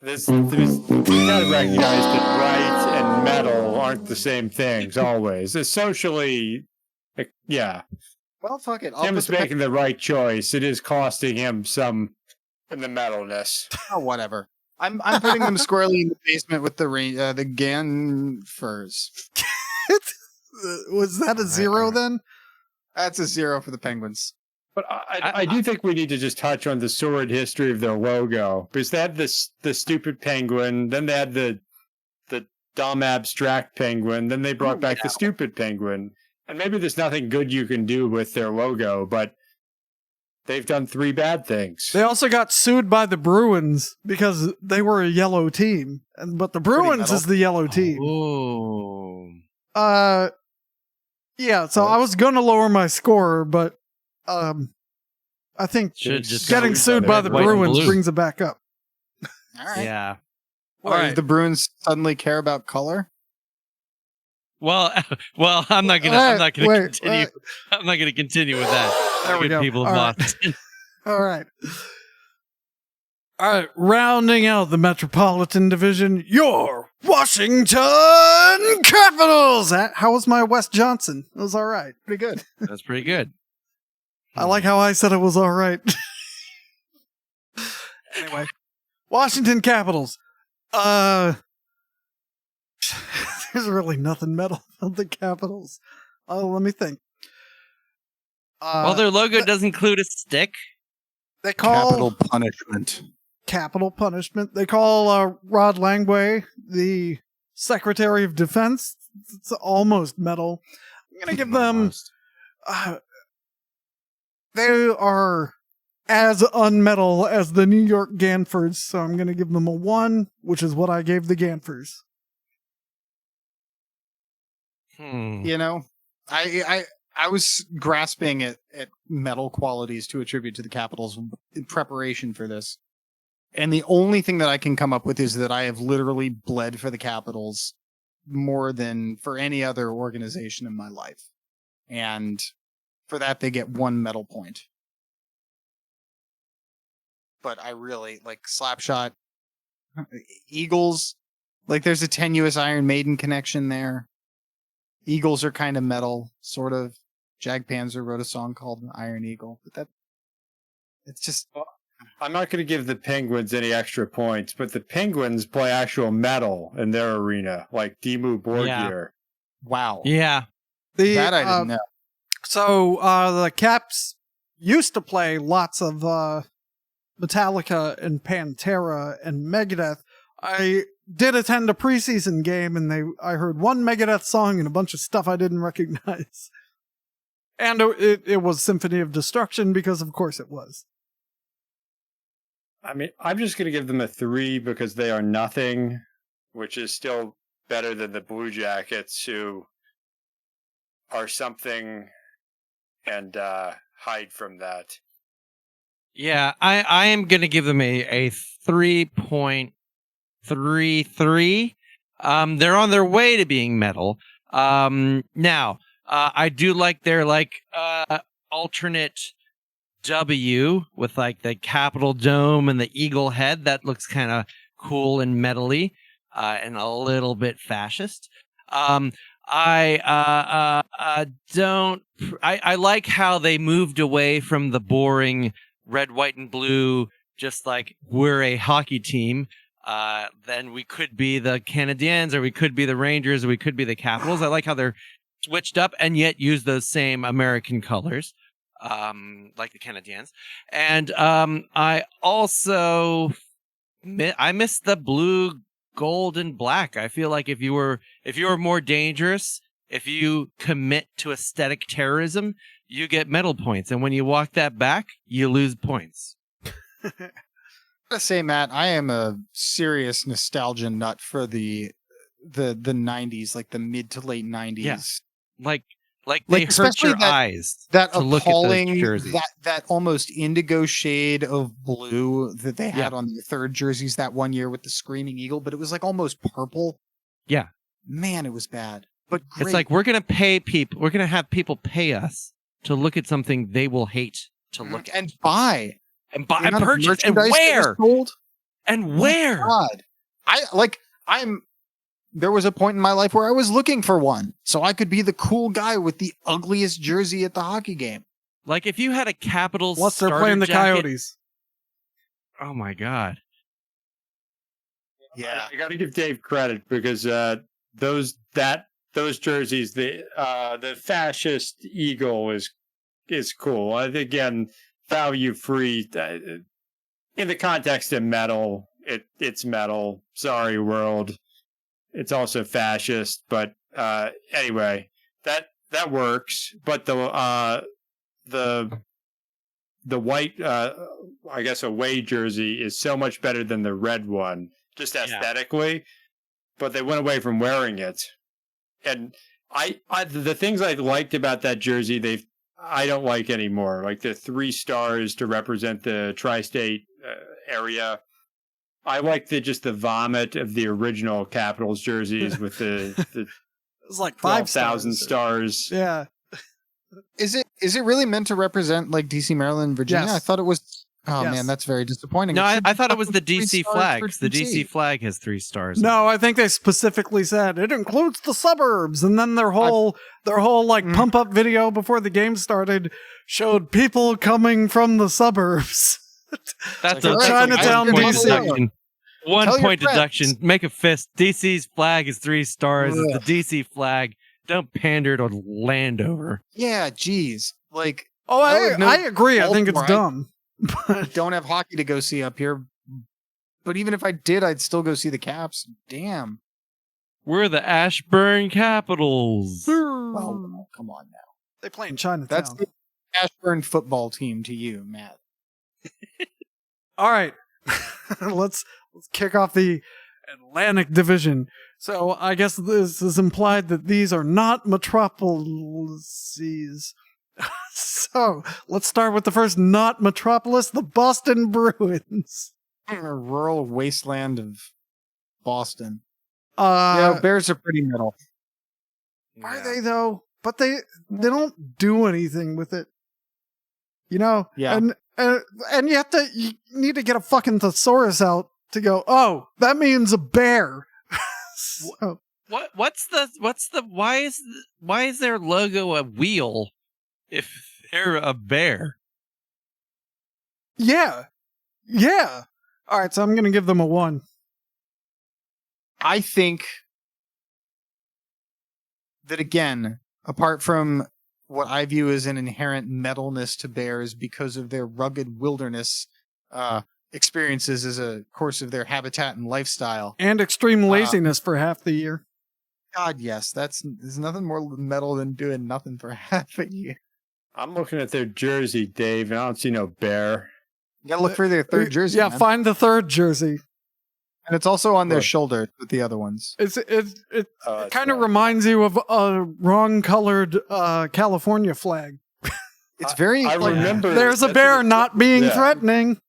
gotta recognize that right and metal aren't the same things always. It's socially, yeah. Well, fuck it. Tim's making the right choice. It is costing him some in the metalness. Oh, whatever. I'm putting them squarely in the basement with the Ganfers. Was that a 0 then? That's a 0 for the Penguins. But I do think we need to just touch on the sordid history of their logo, because they had the stupid penguin, then they had the dumb abstract penguin, then they brought back the stupid penguin. And maybe there's nothing good you can do with their logo, but they've done 3 bad things. They also got sued by the Bruins because they were a yellow team, but the Bruins is the yellow team. Oh. Yeah, so I was going to lower my score, but I think getting sued by the Bruins brings it back up. All right. Yeah. Does the Bruins suddenly care about color? Well, I'm not gonna continue. I'm not gonna continue with that. There we go. People have lost. All right. Rounding out the Metropolitan Division, your Washington Capitals. How was my Wes Johnson? It was all right. Pretty good. That's pretty good. I like how I said it was all right. Anyway, Washington Capitals. There's really nothing metal about the Capitals. Oh, let me think. Well, their logo does include a stick. They call capital punishment. They call Rod Langway the Secretary of Defense. It's almost metal. I'm gonna give them. They are as unmetal as the New York Ganfers, so I'm going to give them a 1, which is what I gave the Ganfers. You know, I was grasping at metal qualities to attribute to the Capitals in preparation for this. And the only thing that I can come up with is that I have literally bled for the Capitals more than for any other organization in my life. And for that, they get 1 medal point. But I really like Slapshot, Eagles. Like there's a tenuous Iron Maiden connection there. Eagles are kind of metal, sort of. Jag Panzer wrote a song called Iron Eagle, but it's just. I'm not going to give the Penguins any extra points, but the Penguins play actual metal in their arena, like Dimmu Borgir. Yeah. Wow. Yeah. That I didn't know. So the Caps used to play lots of Metallica and Pantera and Megadeth. I did attend a preseason game, and I heard one Megadeth song and a bunch of stuff I didn't recognize. And it was Symphony of Destruction, because of course it was. I mean, I'm just going to give them a 3 because they are nothing, which is still better than the Blue Jackets, who are something and hide from that. Yeah, I am going to give them a 3.33. They're on their way to being metal. Now, I do like their alternate W with like the Capitol Dome and the eagle head. That looks kind of cool and metally, and a little bit fascist. I like how they moved away from the boring red, white, and blue, just like we're a hockey team. Then we could be the Canadiens, or we could be the Rangers, or we could be the Capitals. I like how they're switched up and yet use those same American colors, like the Canadiens. And I also miss the blue, gold, and black. I feel like if you were more dangerous, if you commit to aesthetic terrorism, you get medal points, and when you walk that back, you lose points. I gotta say, Matt, I am a serious nostalgia nut for the 90s, like the mid to late 90s. Yeah. Like they hurt your eyes. That to appalling, look at those jerseys. that almost indigo shade of blue that they had on the third jerseys that one year with the screaming eagle, but it was like almost purple. Yeah. Man, it was bad. But great. It's like we're gonna pay people. We're gonna have people pay us to look at something they will hate to look at and buy and purchase and wear and wear. God, there was a point in my life where I was looking for one, so I could be the cool guy with the ugliest jersey at the hockey game. Like if you had a Capitals, plus they're playing the jacket, Coyotes. Oh my God! Yeah, I got to give Dave credit because those jerseys, the fascist eagle is cool. Again, value free in the context of metal. It's metal. Sorry, world. It's also fascist, but anyway, that works. But the white, I guess, away jersey is so much better than the red one, just aesthetically. Yeah. But they went away from wearing it, and the things I liked about that jersey, I don't like anymore. Like the 3 stars to represent the tri-state area. I like the vomit of the original Capitals jerseys with the it was like 5,000 stars. Yeah. Is it really meant to represent like DC, Maryland, Virginia? Yes. I thought it was. Oh man, that's very disappointing. No, I thought it was the DC flag. The DC flag has 3 stars. No, I think they specifically said it includes the suburbs, and then their whole like pump up video before the game started showed people coming from the suburbs. That's a Chinatown, DC. 1 point deduction. Make a fist. DC's flag is 3 stars. Ugh. It's the DC flag. Don't pander to Landover. Yeah, geez. Like, I agree. I think it's dumb. I don't have hockey to go see up here. But even if I did, I'd still go see the Caps. Damn. We're the Ashburn Capitals. Oh, come on now. They play in Chinatown. Ashburn football team to you, Matt. All right. let's kick off the Atlantic Division. So I guess this is implied that these are not metropolises. So let's start with the first not metropolis, the Boston Bruins. A rural wasteland of Boston. Bears are pretty middle. Are they though? But they don't do anything with it. Yeah. And you need to get a fucking thesaurus out to go, oh, that means a bear. So, what's the why is their logo a wheel if they're a bear? Yeah. All right, so I'm going to give them a 1. I think that, again, apart from what I view as an inherent metalness to bears because of their rugged wilderness experiences as a course of their habitat and lifestyle. And extreme laziness for half the year. God, yes. There's nothing more metal than doing nothing for half a year. I'm looking at their jersey, Dave, and I don't see no bear. You gotta look for their third jersey. Yeah, man. find the third jersey. And it's also on their shoulder with the other ones. It kind of reminds you of a wrong colored California flag. It's very. I remember. There's a bear not being threatening.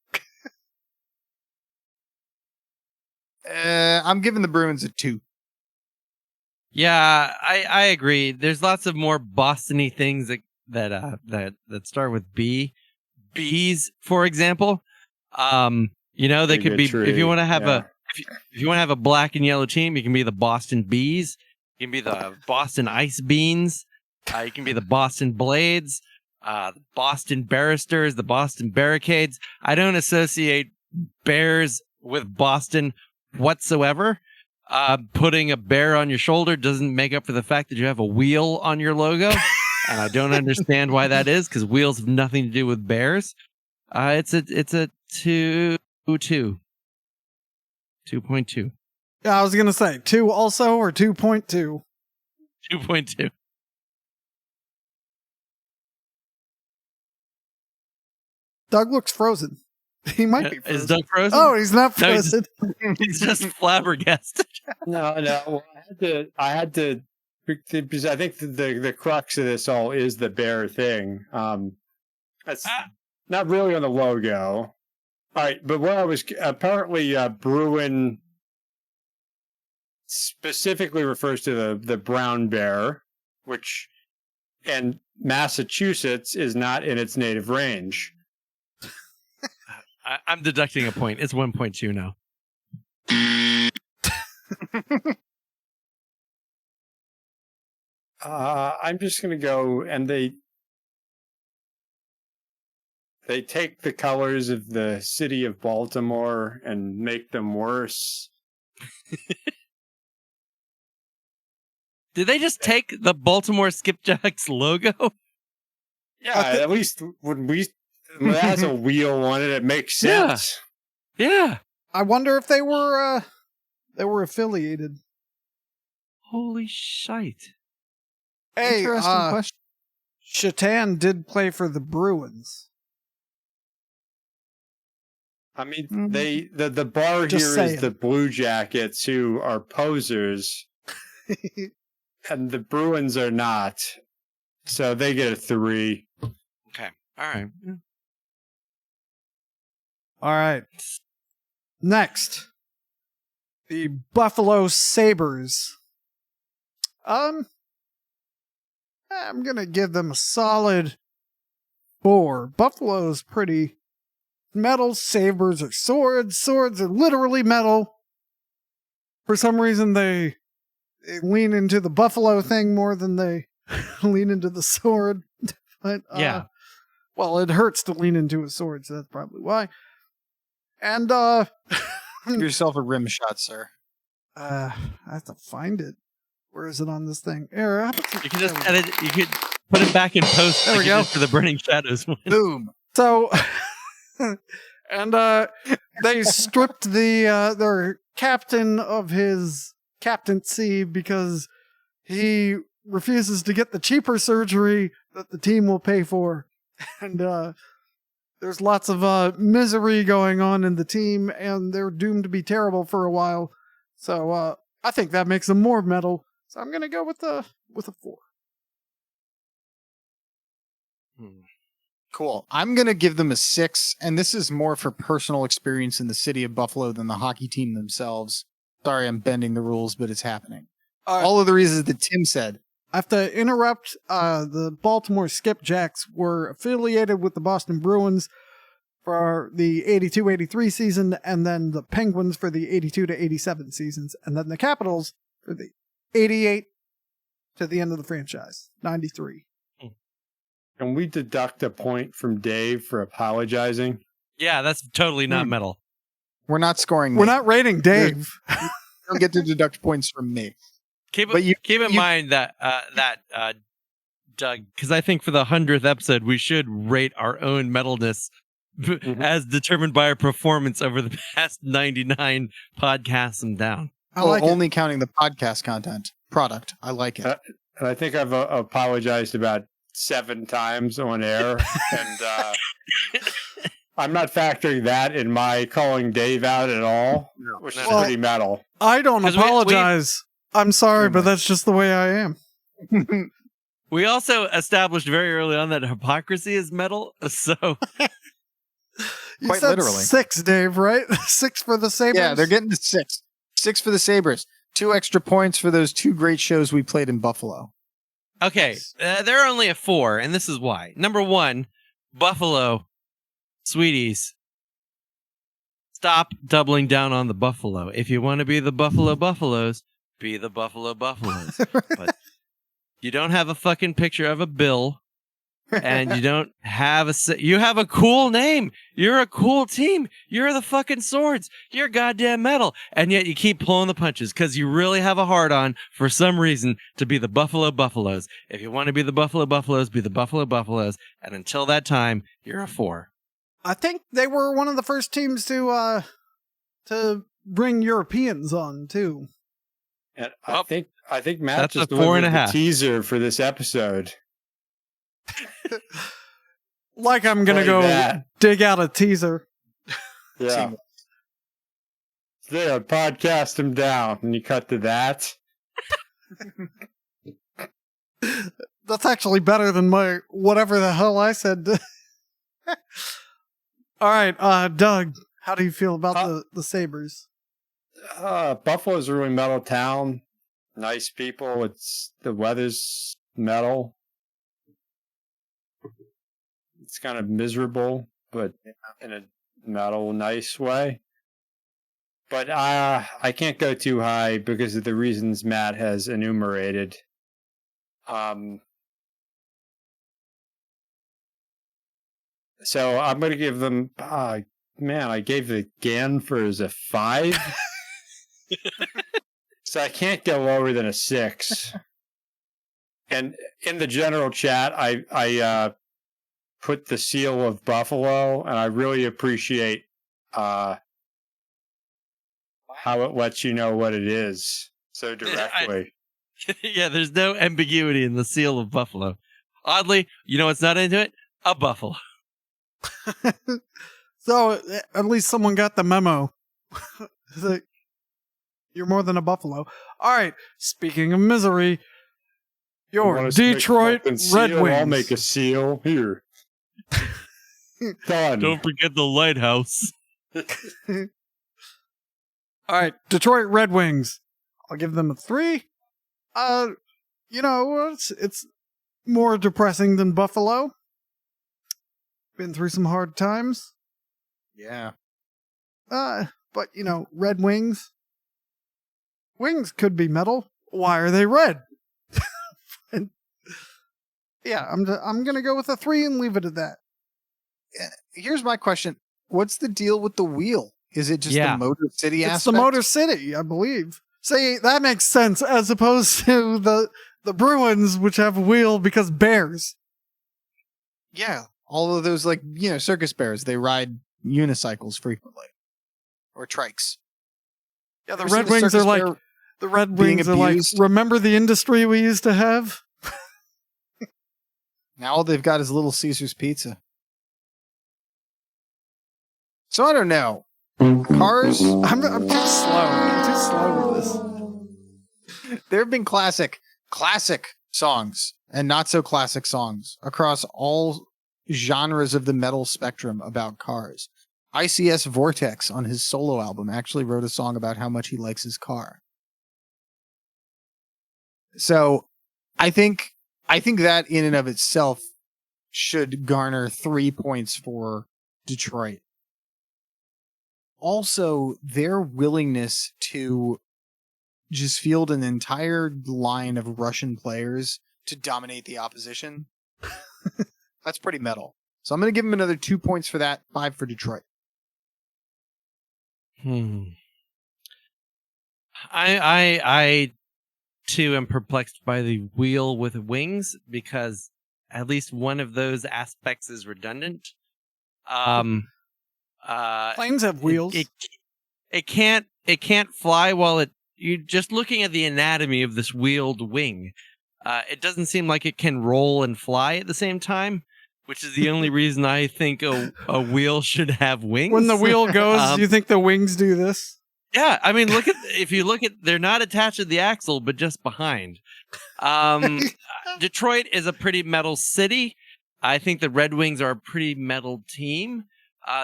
I'm giving the Bruins a 2. Yeah, I agree. There's lots of more Boston-y things that start with B. Bees, for example. They could be if you want to have if you want to have a black and yellow team, you can be the Boston Bees. You can be the Boston Ice Beans. You can be the Boston Blades, the Boston Barristers, the Boston Barricades. I don't associate bears with Boston whatsoever. Putting a bear on your shoulder doesn't make up for the fact that you have a wheel on your logo. And I don't understand why that is, because wheels have nothing to do with bears. It's a 2.2. Yeah, I was gonna say 2 also or 2.2. 2.2. Doug looks frozen. He might be frozen. Is Doug frozen? Oh, he's not frozen. No, he's just flabbergasted. No. I had to because I think the crux of this all is the bear thing. That's not really on the logo. All right, but what I was apparently Bruin specifically refers to the brown bear, which and Massachusetts is not in its native range. I'm deducting a point. It's 1.2 now. I'm just going to go, and they take the colors of the city of Baltimore and make them worse. Did they just take the Baltimore Skipjacks logo? Yeah, at least when it has a wheel on it, it makes sense. Yeah. I wonder if they were affiliated. Holy shite. Hey, Interesting question. Shatan did play for the Bruins. I mean, the bar Just here saying. is the Blue Jackets, who are posers, and the Bruins are not. So they get a 3. Okay. All right. All right. Next, the Buffalo Sabres. I'm gonna give them a solid 4. Buffalo's pretty metal. Sabres are swords. Swords are literally metal. For some reason, they lean into the buffalo thing more than they lean into the sword. But Yeah. well, it hurts to lean into a sword, so that's probably why. And Give yourself a rim shot, sir. I have to find it. Where is it on this thing? Here, how about You can just edit. You could put it back in post. There we like you go. did for the Burning Shadows one. Boom. So, and they stripped their captain of his captaincy because he refuses to get the cheaper surgery that the team will pay for. And there's lots of misery going on in the team, and they're doomed to be terrible for a while. So I think that makes them more metal. So I'm gonna go with a 4. Cool. I'm going to give them a 6, and this is more for personal experience in the city of Buffalo than the hockey team themselves. Sorry, I'm bending the rules, but it's happening. All of the reasons that Tim said. I have to interrupt. The Baltimore Skipjacks were affiliated with the Boston Bruins for the 82-83 season, and then the Penguins for the 82-87 seasons, and then the Capitals for the 88 to the end of the franchise, 93. Can we deduct a point from Dave for apologizing? Yeah, that's totally not metal. We're not scoring. We're not rating Dave. You don't get to deduct points from me. Keep in mind that Doug, because I think for the 100th episode, we should rate our own metalness as determined by our performance over the past 99 podcasts and down. Only counting the podcast product. I like it. And I think I've apologized about 7 times on air, and I'm not factoring that in my calling Dave out at all, which is pretty metal. I don't apologize. I'm sorry, but that's just the way I am. We also established very early on that hypocrisy is metal, so... You Quite said literally. 6, Dave, right? 6 for the Sabres? Yeah, they're getting to 6. 6 for the Sabres. 2 extra points for those 2 great shows we played in Buffalo. Okay, they're only a 4, and this is why. Number 1, Buffalo, sweeties, stop doubling down on the Buffalo. If you want to be the Buffalo Buffaloes, be the Buffalo Buffaloes. But you don't have a fucking picture of a bill, and you don't have you have a cool name. You're a cool team. You're the fucking Swords. You're goddamn metal. And yet you keep pulling the punches because you really have a hard-on for some reason to be the Buffalo Buffaloes. If you want to be the Buffalo Buffaloes, be the Buffalo Buffaloes. And until that time, you're a 4. I think they were one of the first teams to bring Europeans on, too. And I think Matt that's just a 4.5. the teaser for this episode. Like I'm going to go dig out a teaser. Yeah. There, podcast him down, and you cut to that. That's actually better than my whatever the hell I said. All right, Doug, how do you feel about the Sabres? Buffalo's a really metal town. Nice people. The weather's metal. It's kind of miserable, but in a metal, nice way. But I can't go too high because of the reasons Matt has enumerated. So I'm going to give them... man, I gave the Ganfers a 5. So I can't go lower than a 6. And in the general chat, I put the seal of Buffalo, and I really appreciate how it lets you know what it is so directly. Yeah, there's no ambiguity in the seal of Buffalo. Oddly, you know what's not into it? A buffalo. So at least someone got the memo. You're more than a buffalo. All right. Speaking of misery, your Detroit Red Wings. I'll make a seal here. Done. Don't forget the lighthouse. All right, Detroit Red Wings. I'll give them a 3. It's more depressing than Buffalo. Been through some hard times. Yeah. But Red Wings. Wings could be metal. Why are they red? Yeah, I'm gonna go with a 3 and leave it at that. Here's my question: what's the deal with the wheel? Is it just the Motor City aspect? It's the Motor City, I believe. See, that makes sense as opposed to the Bruins, which have a wheel because bears. Yeah, all of those circus bears. They ride unicycles frequently, or trikes. Yeah, the Red Wings are like the Red Wings are like. Remember the industry we used to have? Now all they've got is Little Caesar's Pizza. So I don't know. Cars? I'm too slow. I'm too slow with this. There have been classic songs and not so classic songs across all genres of the metal spectrum about cars. ICS Vortex on his solo album actually wrote a song about how much he likes his car. So I think that in and of itself should garner 3 points for Detroit. Also, their willingness to just field an entire line of Russian players to dominate the opposition, that's pretty metal. So I'm going to give them another 2 points for that, 5 for Detroit. I too am perplexed by the wheel with wings because at least one of those aspects is redundant. Planes have wheels. It can't fly while you're just looking at the anatomy of this wheeled wing. It doesn't seem like it can roll and fly at the same time, which is the only reason I think a wheel should have wings. When the wheel goes, you think the wings do this? Yeah, I mean, if you look at, they're not attached to the axle, but just behind. Detroit is a pretty metal city. I think the Red Wings are a pretty metal team.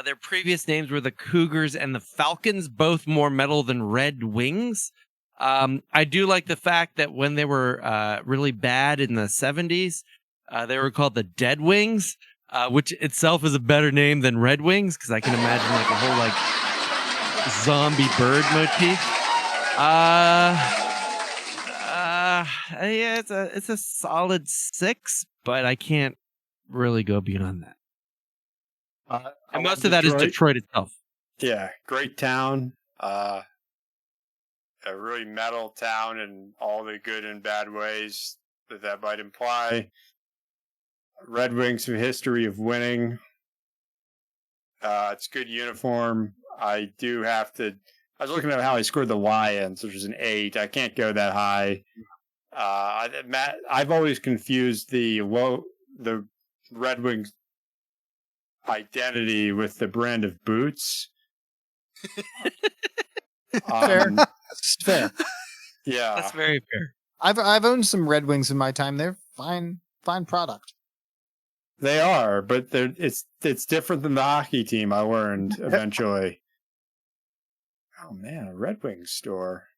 Their previous names were the Cougars and the Falcons, both more metal than Red Wings. I do like the fact that when they were really bad in the 70s, they were called the Dead Wings, which itself is a better name than Red Wings, because I can imagine like a whole like zombie bird motif. Yeah, it's a solid 6, but I can't really go beyond that. And most of that is Detroit itself. Yeah, great town. A really metal town in all the good and bad ways that might imply. Red Wings have a history of winning. It's good uniform. I was looking at how I scored the Lions, which is an 8. I can't go that high. I've always confused the Red Wings identity with the brand of boots. Fair. That's fair. Yeah. That's very fair. I've owned some Red Wings in my time. They're fine product. They are, but it's different than the hockey team I learned eventually. Oh man, a Red Wings store.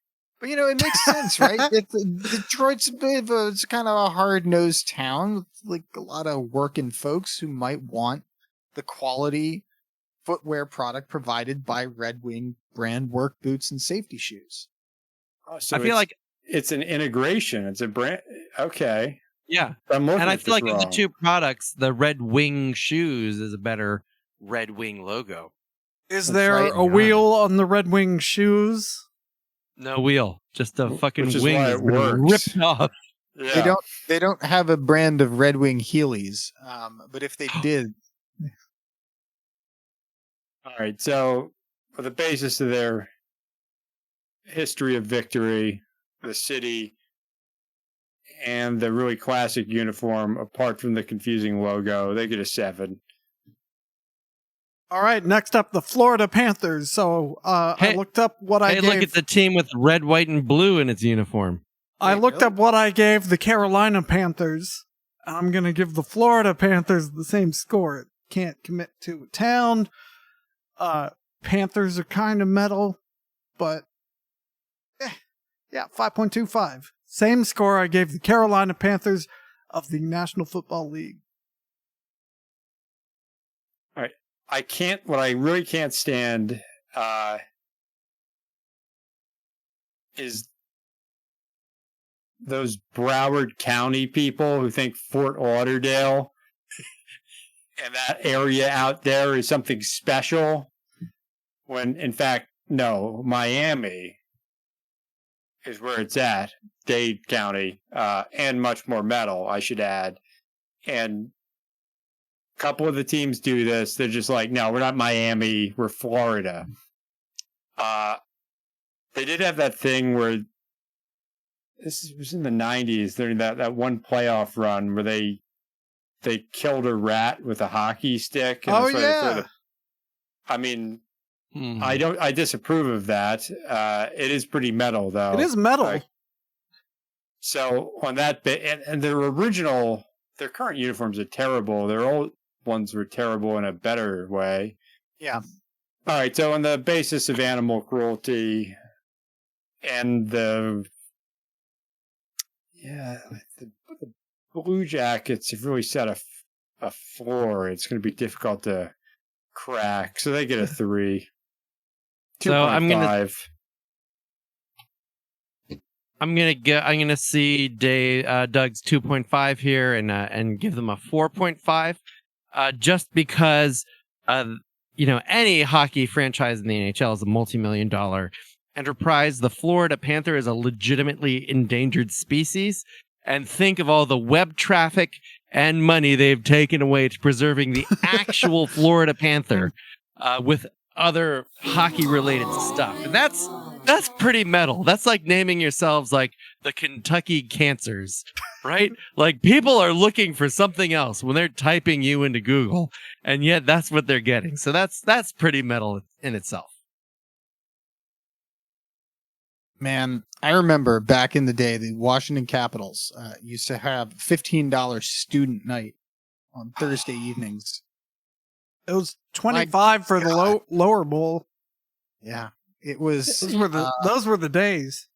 But it makes sense, right? Detroit's it's kind of a hard-nosed town with like a lot of working folks who might want the quality footwear product provided by Red Wing brand work boots and safety shoes. Oh, so I feel like it's an integration. It's a brand. Okay. Yeah. And I feel like of the two products, the Red Wing shoes is a better Red Wing logo. Is there a wheel on the Red Wing shoes? No wheel, just a fucking Which is wing why it works. ripped off. Yeah. They don't have a brand of Red Wing Heelys, but if they did. All right, so for the basis of their history of victory, the city, and the really classic uniform, apart from the confusing logo, they get a 7. All right, next up, the Florida Panthers. So I looked up what I gave. Hey, look at the team with red, white, and blue in its uniform. I looked up what I gave the Carolina Panthers. I'm going to give the Florida Panthers the same score. It can't commit to a town. Panthers are kind of metal, but yeah, 5.25. Same score I gave the Carolina Panthers of the National Football League. All right. What I really can't stand is those Broward County people who think Fort Lauderdale and that area out there is something special, when in fact, no, Miami is where it's at, Dade County, and much more metal, I should add. And a couple of the teams do this. They're just like, no, we're not Miami, we're Florida. They did have that thing where this was in the 90s, during that one playoff run where they they killed a rat with a hockey stick. And I mean, I disapprove of that. It is pretty metal, though. It is metal. So on that bit, and their current uniforms are terrible. Their old ones were terrible in a better way. Yeah. All right. So on the basis of animal cruelty and the Blue Jackets have really set a floor. It's going to be difficult to crack. So they get a 3. 2.5. So I'm gonna see Doug's 2.5 here and give them a 4.5, just because any hockey franchise in the NHL is a multi-million-dollar enterprise. The Florida Panther is a legitimately endangered species, and think of all the web traffic and money they've taken away to preserving the actual Florida Panther with other hockey-related stuff, and that's pretty metal. That's like naming yourselves like the Kentucky Cancers, right? Like people are looking for something else when they're typing you into Google, and yet that's what they're getting. So that's pretty metal in itself. Man, I remember back in the day, the Washington Capitals used to have $15 student night on Thursday evenings. It was 25 for the lower bowl. Yeah, it was. Those were the days.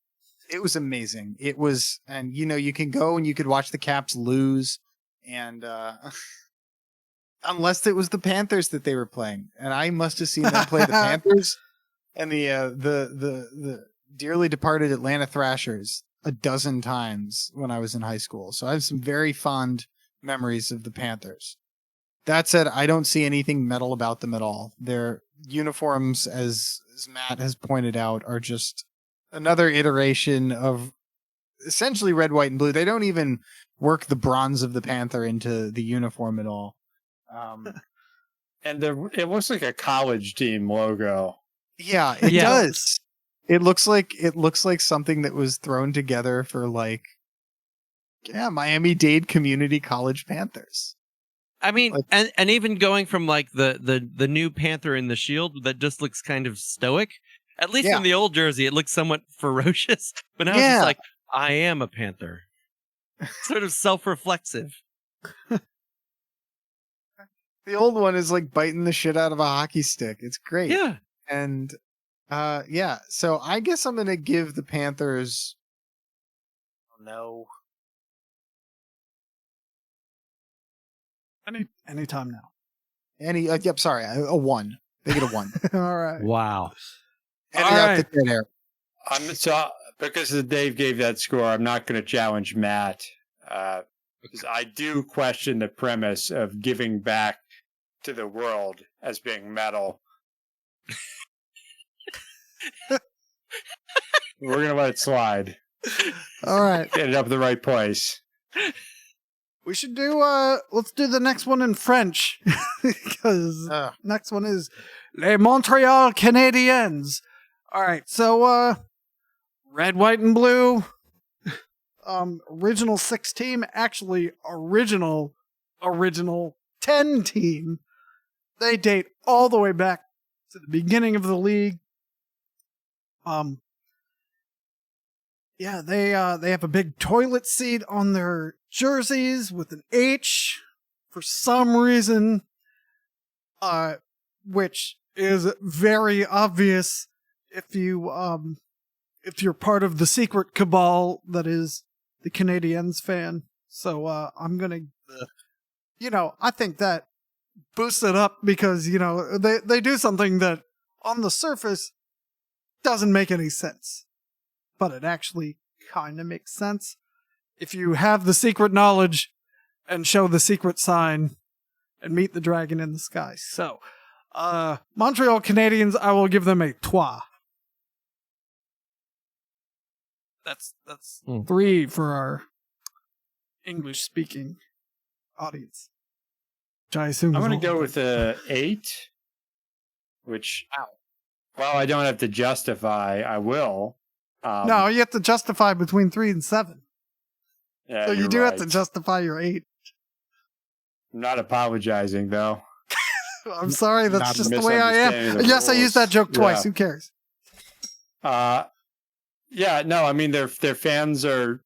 It was amazing. It was, and you can go and you could watch the Caps lose, and unless it was the Panthers that they were playing, and I must have seen them play the Panthers and the dearly departed Atlanta Thrashers a dozen times when I was in high school. So I have some very fond memories of the Panthers. That said, I don't see anything metal about them at all. Their uniforms, as Matt has pointed out, are just another iteration of essentially red, white, and blue. They don't even work the bronze of the Panther into the uniform at all. And it looks like a college team logo. Yeah, it does. It looks like something that was thrown together for Miami-Dade Community College Panthers. I mean, and even going from like the new Panther in the Shield that just looks kind of stoic. At least in the old jersey, it looks somewhat ferocious. But now it's just like, I am a Panther. Sort of self-reflexive. The old one is like biting the shit out of a hockey stick. It's great. Yeah. And so I guess I'm going to give the Panthers. Oh, no. Anytime now. Sorry, a 1. They get a 1. All right. Wow. All right. Because Dave gave that score, I'm not going to challenge Matt because I do question the premise of giving back to the world as being metal. We're going to let it slide. All right. Get it up the right place. We should do, let's do the next one in French, because next one is Les Montreal Canadiens. All right, so, red, white, and blue, original 6 team, actually original 10 team. They date all the way back to the beginning of the league. They have a big toilet seat on their jerseys with an H for some reason, which is very obvious if you're part of the secret cabal that is the Canadiens fan. So I'm gonna, I think that boosts it up because they do something that on the surface doesn't make any sense. But it actually kind of makes sense if you have the secret knowledge and show the secret sign and meet the dragon in the sky. So, Montreal Canadiens, I will give them a 3. That's 3 for our English-speaking audience. Which I assume I'm going to go with a 8, which, well, I don't have to justify. I will. No, you have to justify between 3 and 7. Yeah, so you do have to justify your 8. I'm not apologizing, though. I'm sorry, that's Not just the way I am. Yes, I used that joke twice. Who cares? Yeah, no, I mean their fans are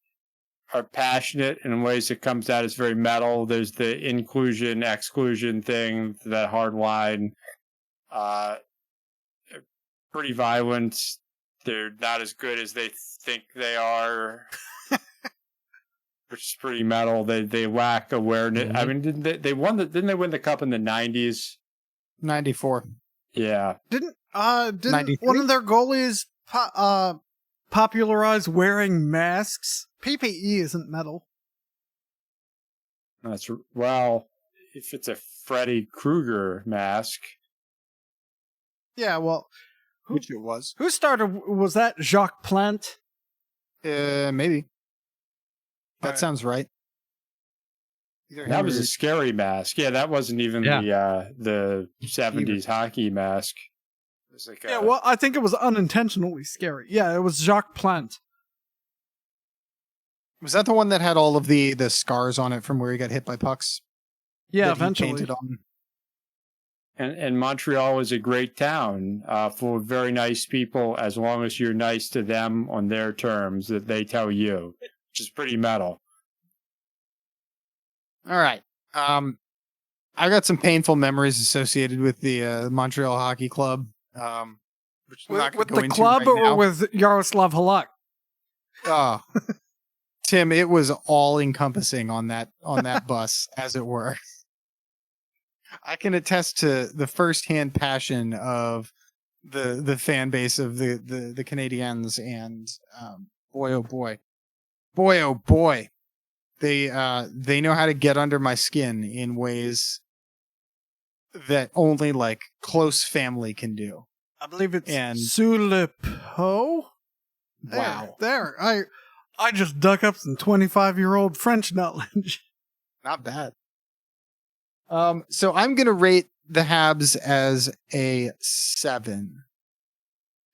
passionate in ways that comes out as very metal. There's the inclusion exclusion thing, that hard line. Pretty violent. They're not as good as they think they are, which is pretty metal. They lack awareness. Mm-hmm. I mean, didn't they win the cup in the 90s? 94. Yeah. Didn't one of their goalies popularize wearing masks? PPE isn't metal. That's well, if it's a Freddy Krueger mask. Yeah, well, which it was. Who started? Was that Jacques Plante? Maybe. That sounds right. That was a scary mask. Yeah, that wasn't even the 70s hockey mask. It was like well, I think it was unintentionally scary. Yeah, it was Jacques Plante. Was that the one that had all of the scars on it from where he got hit by pucks? Yeah, eventually. Painted on? And Montreal is a great town, full of very nice people, as long as you're nice to them on their terms that they tell you, which is pretty metal. All right. I got some painful memories associated with the Montreal Hockey Club. Which with the club or with Yaroslav Halak? Oh, Tim, it was all encompassing on that bus, as it were. I can attest to the firsthand passion of the fan base of the Canadiens, and boy oh boy, they know how to get under my skin in ways that only like close family can do. I believe it's sous le pot. Wow, there. I just dug up some 25-year-old French knowledge. Not bad. So I'm going to rate the Habs as a 7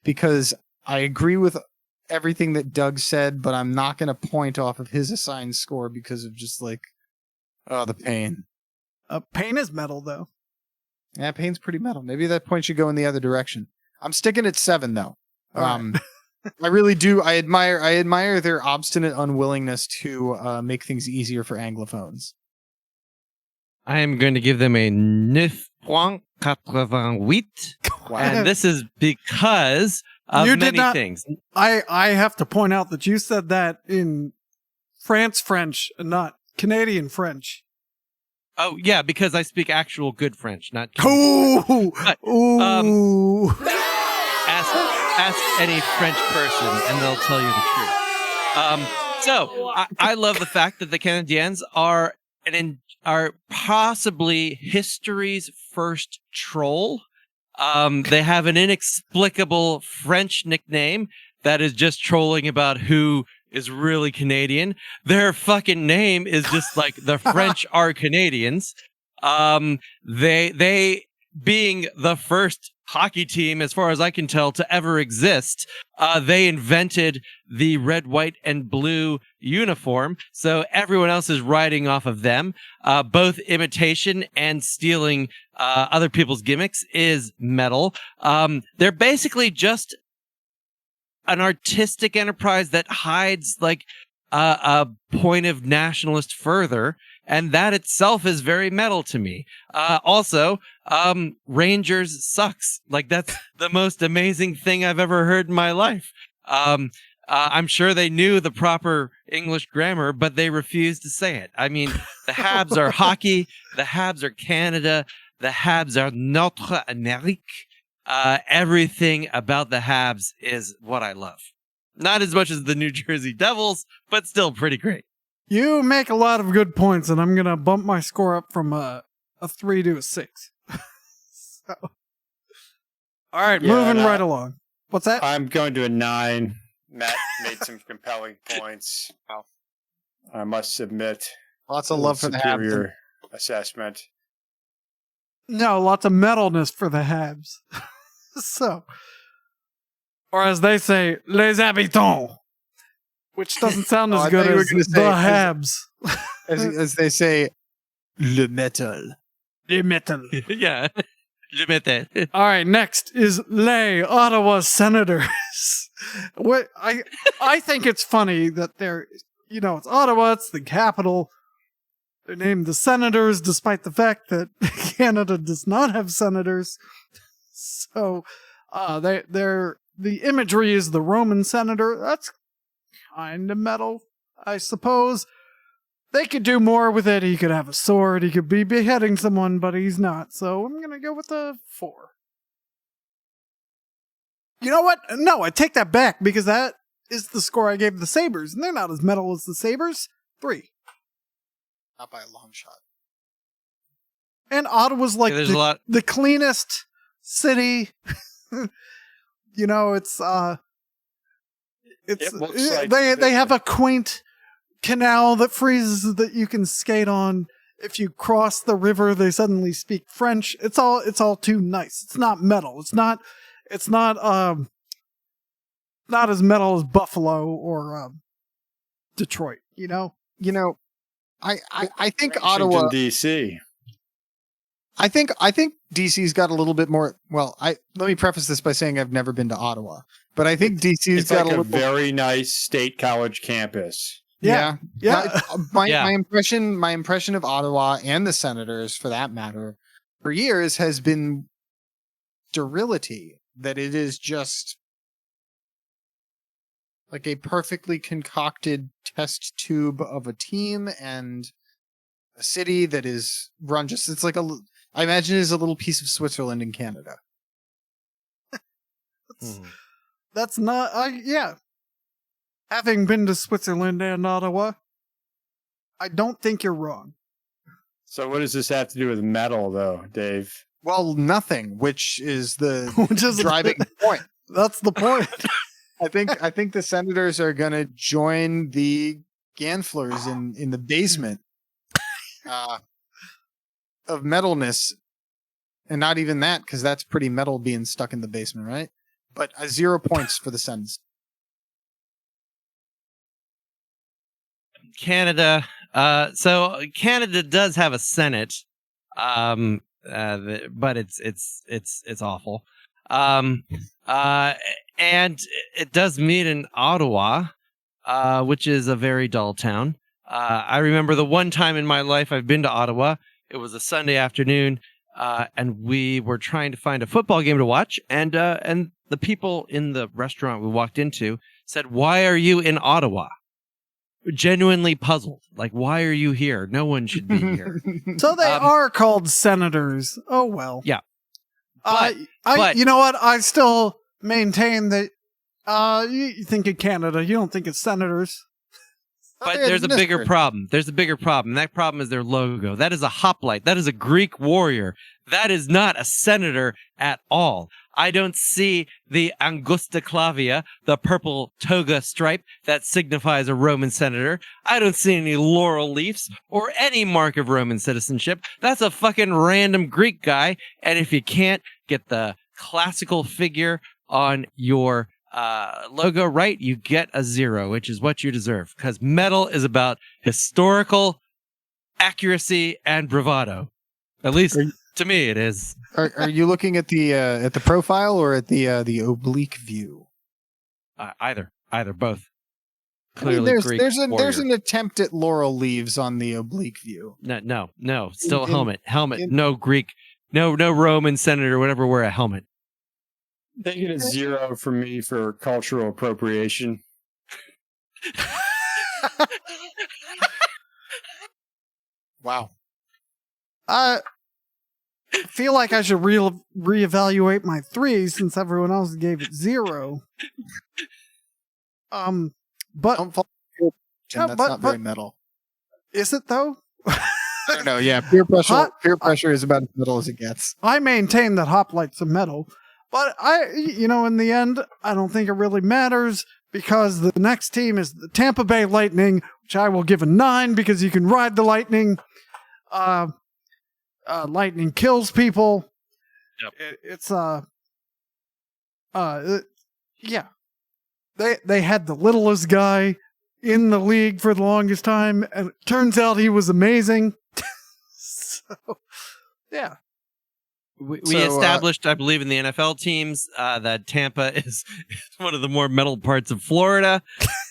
because I agree with everything that Doug said, but I'm not going to point off of his assigned score because of just like, the pain. Pain is metal, though. Yeah, pain's pretty metal. Maybe that point should go in the other direction. I'm sticking at 7, though. Right. I really do. I admire their obstinate unwillingness to make things easier for Anglophones. I am going to give them a 9.88. Wow. And this is because of many things. I have to point out that you said that in France French and not Canadian French. Oh, yeah, because I speak actual good French, not Canadian French. But, ask any French person and they'll tell you the truth. So I love the fact that the Canadiens are possibly history's first troll. They have an inexplicable French nickname that is just trolling about who is really Canadian. Their fucking name is just like the French are Canadians. They being the first hockey team, as far as I can tell, to ever exist, they invented the red, white, and blue uniform. So everyone else is riding off of them. Both imitation and stealing other people's gimmicks is metal. They're basically just an artistic enterprise that hides like a point of nationalist further. And that itself is very metal to me. Also, Rangers sucks. Like, that's the most amazing thing I've ever heard in my life. I'm sure they knew the proper English grammar, but they refused to say it. I mean, the Habs are hockey. The Habs are Canada. The Habs are Notre Amérique. Everything about the Habs is what I love. Not as much as the New Jersey Devils, but still pretty great. You make a lot of good points, and I'm going to bump my score up from a 3 to a 6. So. All right, moving right along. What's that? I'm going to a 9. Matt made some compelling points. I must submit. Lots of love for the Habs. Superior assessment. No, lots of metalness for the Habs. So, or as they say, les habitants. Which doesn't sound as good as the Habs. As they say, Le metal. Le metal. Yeah. Le metal. All right, next is Les Ottawa Senators. What I think it's funny that they're, it's Ottawa, it's the capital. They're named the Senators, despite the fact that Canada does not have senators. So, they're the imagery is the Roman senator. That's kind of metal, I suppose. They could do more with it. He could have a sword. He could be beheading someone, but he's not. So I'm going to go with a 4. You know what? No, I take that back because that is the score I gave the Sabres, and they're not as metal as the Sabres. 3. Not by a long shot. And Ottawa's like the cleanest city. It's like they have a quaint canal that freezes that you can skate on. If you cross the river, they suddenly speak French. It's all too nice. It's not metal. It's not as metal as Buffalo or Detroit, I think Ottawa, DC. I think DC's got a little bit more. Well, let me preface this by saying I've never been to Ottawa, but I think DC's got like a very nice state college campus. Yeah. My impression of Ottawa and the Senators, for that matter, for years has been sterility. That it is just like a perfectly concocted test tube of a team and a city that is run just. It's like I imagine it is a little piece of Switzerland in Canada. That's not. Yeah. Having been to Switzerland and Ottawa, I don't think you're wrong. So what does this have to do with metal, though, Dave? Well, nothing, which is the driving point. That's the point. I think the Senators are going to join the Ganflers in the basement of metalness. And not even that, because that's pretty metal being stuck in the basement, right? But 0 points for the Sens. Canada. So Canada does have a Senate, but it's awful. And it does meet in Ottawa, which is a very dull town. I remember the one time in my life I've been to Ottawa. It was a Sunday afternoon, and we were trying to find a football game to watch, and the people in the restaurant we walked into said, "Why are you in Ottawa?" Genuinely puzzled. Like, why are you here? No one should be here. So they are called Senators. Oh, well. Yeah. But you know what? I still maintain that you think of Canada, you don't think of Senators. But there's a bigger problem. There's a bigger problem. That problem is their logo. That is a hoplite. That is a Greek warrior. That is not a senator at all. I don't see the Angusta Clavia, the purple toga stripe that signifies a Roman senator. I don't see any laurel leaves or any mark of Roman citizenship. That's a fucking random Greek guy. And if you can't get the classical figure on your logo right, you get a 0, which is what you deserve. Because metal is about historical accuracy and bravado. At least to me, it is. Are you looking at the profile or at the oblique view? Either, both. Clearly, there's an attempt at laurel leaves on the oblique view. No. Still a helmet. No Greek, no Roman senator would ever wear a helmet. They get a 0 from me for cultural appropriation. Wow. I feel like I should reevaluate my 3 since everyone else gave it 0. But don't fall that's not very metal. Is it though? I don't know. Yeah, peer pressure is about as metal as it gets. I maintain that hoplites are metal, but in the end, I don't think it really matters because the next team is the Tampa Bay Lightning, which I will give a 9 because you can ride the Lightning. Lightning kills people. Yep. Yeah. They had the littlest guy in the league for the longest time, and it turns out he was amazing. Yeah. We established, I believe, in the NFL teams that Tampa is one of the more metal parts of Florida.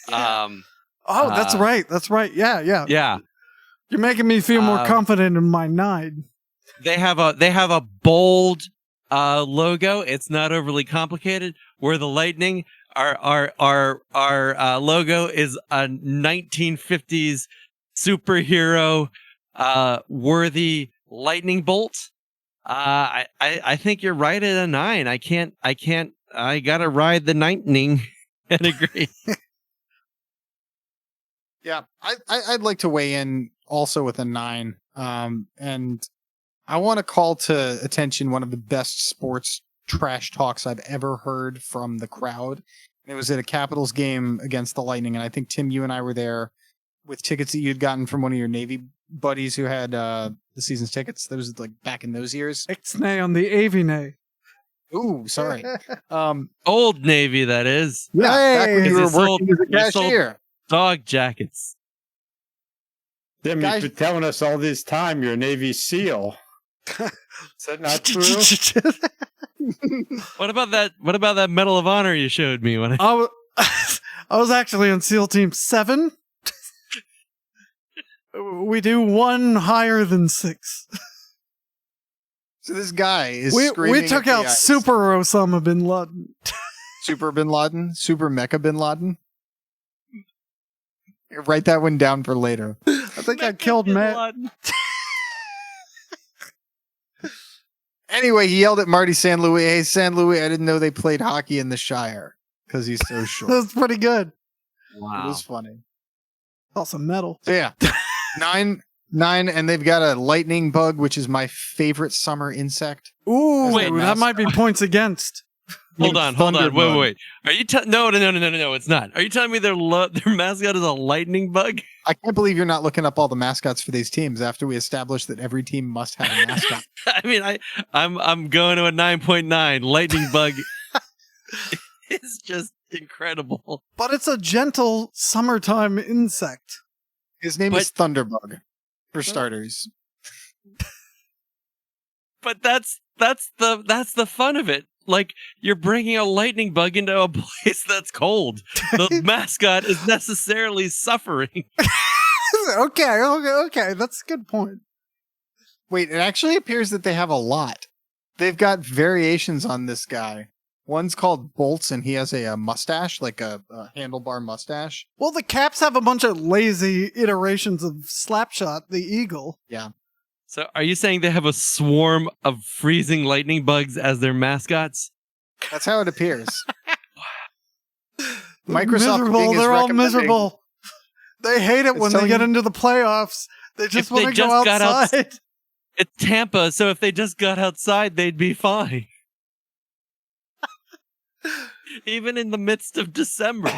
That's right. That's right. Yeah. Yeah. You're making me feel more confident in my 9. They have a bold logo. It's not overly complicated. Where the Lightning, our logo is a 1950s superhero worthy lightning bolt. I think you're right at a 9. I gotta ride the lightning and agree. Yeah, I'd like to weigh in also with a 9. And I want to call to attention one of the best sports trash talks I've ever heard from the crowd. It was at a Capitals game against the Lightning, and I think, Tim, you and I were there with tickets that you'd gotten from one of your Navy buddies who had the season's tickets. That was like back in those years. Ixnay on the Avine. Ooh, sorry. Old Navy, that is. Yeah, back when you were working as a cashier. Dog jackets. Tim, you've been telling us all this time you're a Navy SEAL. Is that not true? What about that Medal of Honor you showed me when I was actually on SEAL Team 7. We do 1 higher than 6. So this guy is we took out Super Osama bin Laden. Super bin Laden? Super Mecha bin Laden? Write that one down for later. I think I killed Matt. Anyway, he yelled at Marty San Luis, "Hey, San Luis, I didn't know they played hockey in the Shire," because he's so short. That's pretty good. Wow. It was funny. Also metal. So yeah, 9, and they've got a lightning bug, which is my favorite summer insect. Ooh, wait, that might be points against. Hold on. Wait. Are you no, it's not. Are you telling me their mascot is a lightning bug? I can't believe you're not looking up all the mascots for these teams after we established that every team must have a mascot. I mean, I'm going to a 9.9. Lightning bug is just incredible. But it's a gentle summertime insect. His name is Thunderbug, for starters. But that's the fun of it. Like, you're bringing a lightning bug into a place that's cold. The mascot is necessarily suffering. Okay. That's a good point. Wait, it actually appears that they have a lot. They've got variations on this guy. One's called Bolts, and he has a mustache, like a handlebar mustache. Well, the Caps have a bunch of lazy iterations of Slapshot, the eagle. Yeah. So are you saying they have a swarm of freezing lightning bugs as their mascots? That's how it appears. Microsoft they're all miserable. They hate it when they get into the playoffs. They just want to go outside. It's Tampa, so if they just got outside, they'd be fine. Even in the midst of December.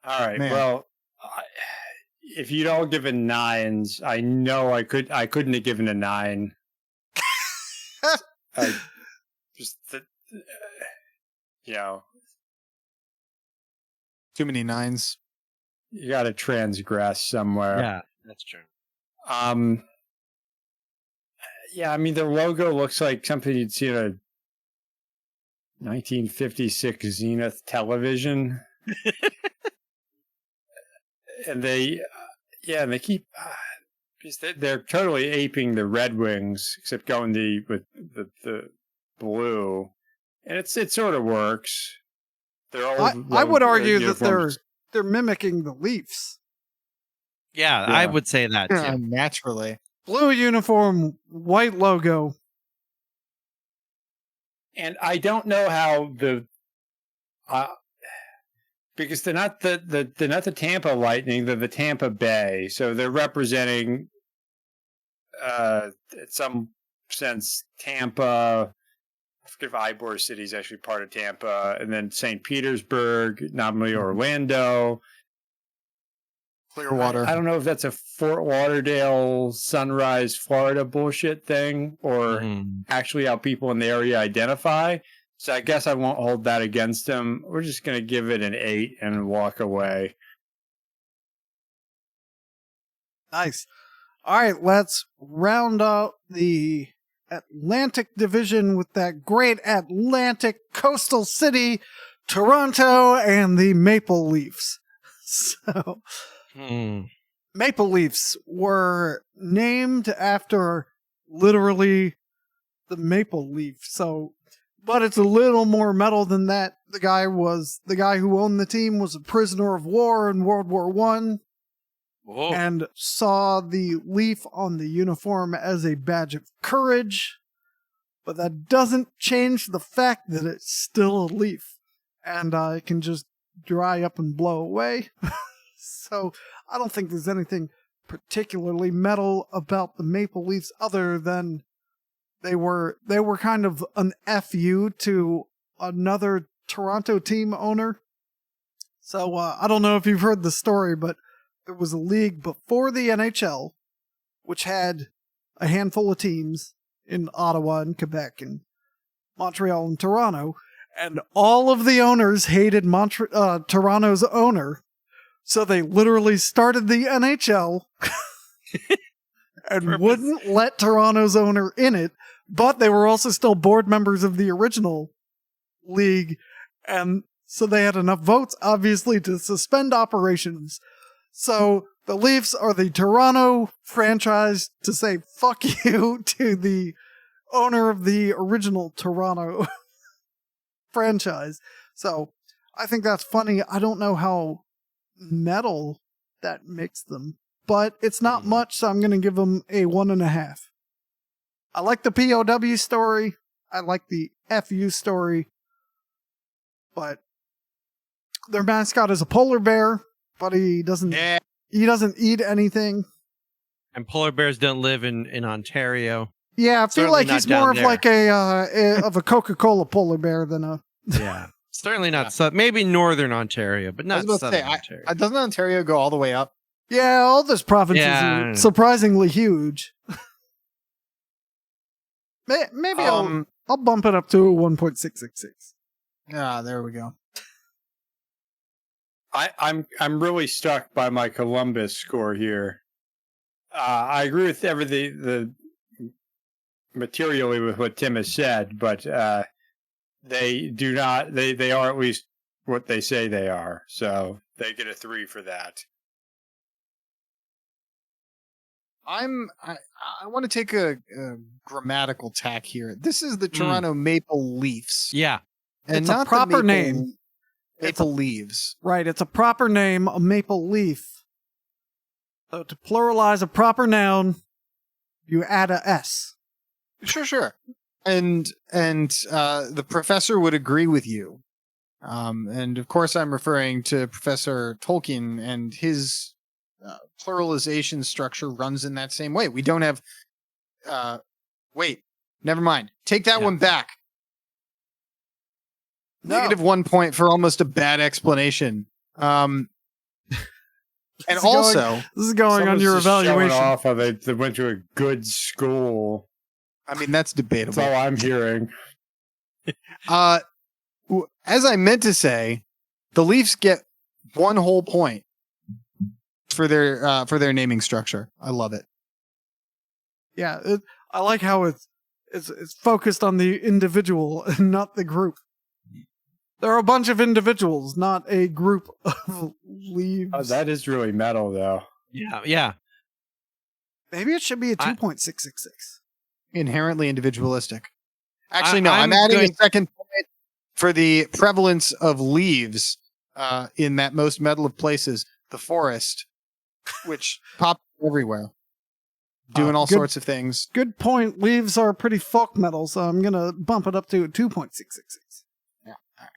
All right, man. Well... if you'd all given 9s, I know I couldn't have given a 9. Too many 9s. You got to transgress somewhere. Yeah, that's true. Yeah, I mean, the logo looks like something you'd see in a 1956 Zenith television. And they keep they're totally aping the Red Wings, except going with the blue, and it sort of works. I would argue that they're mimicking the Leafs. Yeah, I would say that too. Naturally, blue uniform, white logo, and I don't know how because they're not the Tampa Lightning, they're the Tampa Bay. So they're representing, in some sense, Tampa. I forget if Ybor City is actually part of Tampa, and then St. Petersburg, nominally Orlando. Clearwater. I don't know if that's a Fort Lauderdale, Sunrise, Florida bullshit thing, or actually how people in the area identify. So I guess I won't hold that against them. We're just going to give it an 8 and walk away. Nice. All right, let's round out the Atlantic Division with that great Atlantic coastal city, Toronto, and the Maple Leafs. So, Maple Leafs were named after literally the maple leaf. So, but it's a little more metal than that. The guy who owned the team was a prisoner of war in World War I. Whoa. And saw the leaf on the uniform as a badge of courage. But that doesn't change the fact that it's still a leaf. And it can just dry up and blow away. So I don't think there's anything particularly metal about the Maple Leafs other than they were kind of an FU to another Toronto team owner. So I don't know if you've heard the story, but there was a league before the NHL, which had a handful of teams in Ottawa and Quebec and Montreal and Toronto, and all of the owners hated Toronto's owner, so they literally started the NHL and wouldn't let Toronto's owner in it, but they were also still board members of the original league, and so they had enough votes, obviously, to suspend operations. So the Leafs are the Toronto franchise to say fuck you to the owner of the original Toronto franchise. So I think that's funny. I don't know how metal that makes them, but it's not much, so I'm going to give them a 1.5. I like the POW story. I like the FU story, but their mascot is a polar bear. But he doesn't eat anything. And polar bears don't live in Ontario. Yeah, I feel Certainly like not he's more down of there. like a Coca-Cola polar bear than a... Yeah. Certainly not. Maybe northern Ontario, but not southern Ontario. Doesn't Ontario go all the way up? Yeah, all those provinces are surprisingly huge. Maybe I'll bump it up to 1.666. Ah, there we go. I'm really stuck by my Columbus score here. I agree with everything materially with what Tim has said, but they do not. They are at least what they say they are, so they get a 3 for that. I want to take a grammatical tack here. This is the Toronto Maple Leafs. Yeah, and it's not a proper name. Maple Leaves. Right, it's a proper name, a maple leaf. So to pluralize a proper noun, you add a S. Sure. And the professor would agree with you. And of course I'm referring to Professor Tolkien, and his pluralization structure runs in that same way. We don't have... wait, never mind. Take that one back. No. -1 point for almost a bad explanation. And also, this is going on your evaluation. Off of it, they went to a good school. I mean, that's debatable. That's all I'm hearing. As I meant to say, the Leafs get 1 whole point for their naming structure. I love it. Yeah, I like how it's focused on the individual and not the group. There are a bunch of individuals, not a group of leaves. Oh, that is really metal, though. Yeah. Maybe it should be a 2.666. Inherently individualistic. Actually, no. I'm adding a second point for the prevalence of leaves in that most metal of places, the forest, which pops everywhere, doing all sorts of things. Good point. Leaves are pretty folk metal, so I'm going to bump it up to 2.666.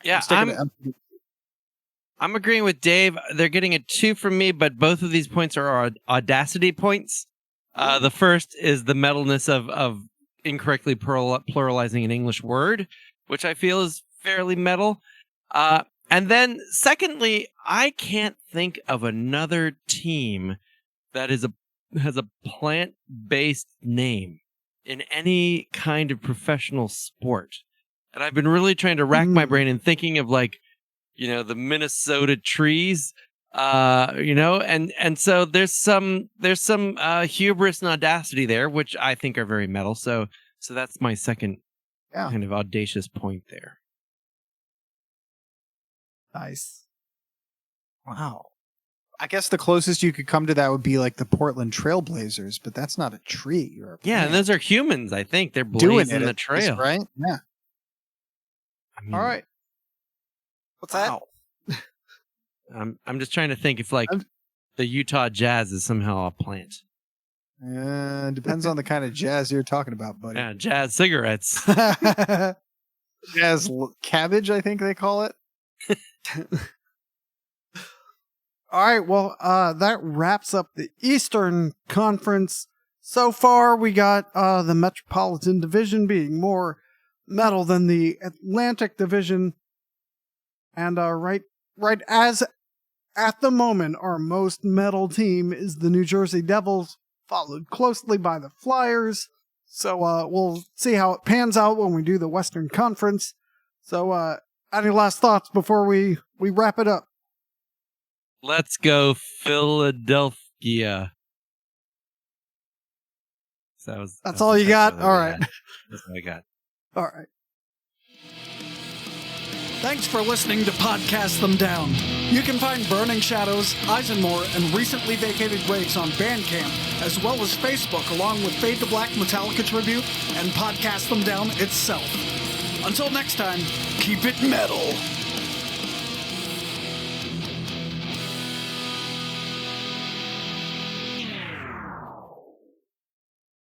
Yeah, I'm agreeing with Dave. They're getting a 2 from me, but both of these points are audacity points. The first is the metalness of incorrectly pluralizing an English word, which I feel is fairly metal. And then, secondly, I can't think of another team that has a plant-based name in any kind of professional sport. And I've been really trying to rack my brain and thinking of, like, the Minnesota trees. And so there's some hubris and audacity there, which I think are very metal. So that's my second kind of audacious point there. Nice. Wow. I guess the closest you could come to that would be like the Portland Trailblazers, but that's not a tree or a plant. And those are humans. I think they're blazing the trail, right? Yeah. I mean, All right. What's that? I'm just trying to think if like the Utah Jazz is somehow a plant. Depends on the kind of jazz you're talking about, buddy. Yeah, jazz cigarettes. Jazz cabbage, I think they call it. All right, well, that wraps up the Eastern Conference. So far, we got the Metropolitan Division being more metal than the Atlantic Division. And right as at the moment, our most metal team is the New Jersey Devils, followed closely by the Flyers. So we'll see how it pans out when we do the Western Conference. So any last thoughts before we wrap it up? Let's go Philadelphia. That's all you got? All right. That's all I got. All right. Thanks for listening to Podcast Them Down. You can find Burning Shadows, ISENMOR, and Recently Vacated Graves on Bandcamp, as well as Facebook, along with Fade to Black Metallica Tribute and Podcast Them Down itself. Until next time, keep it metal.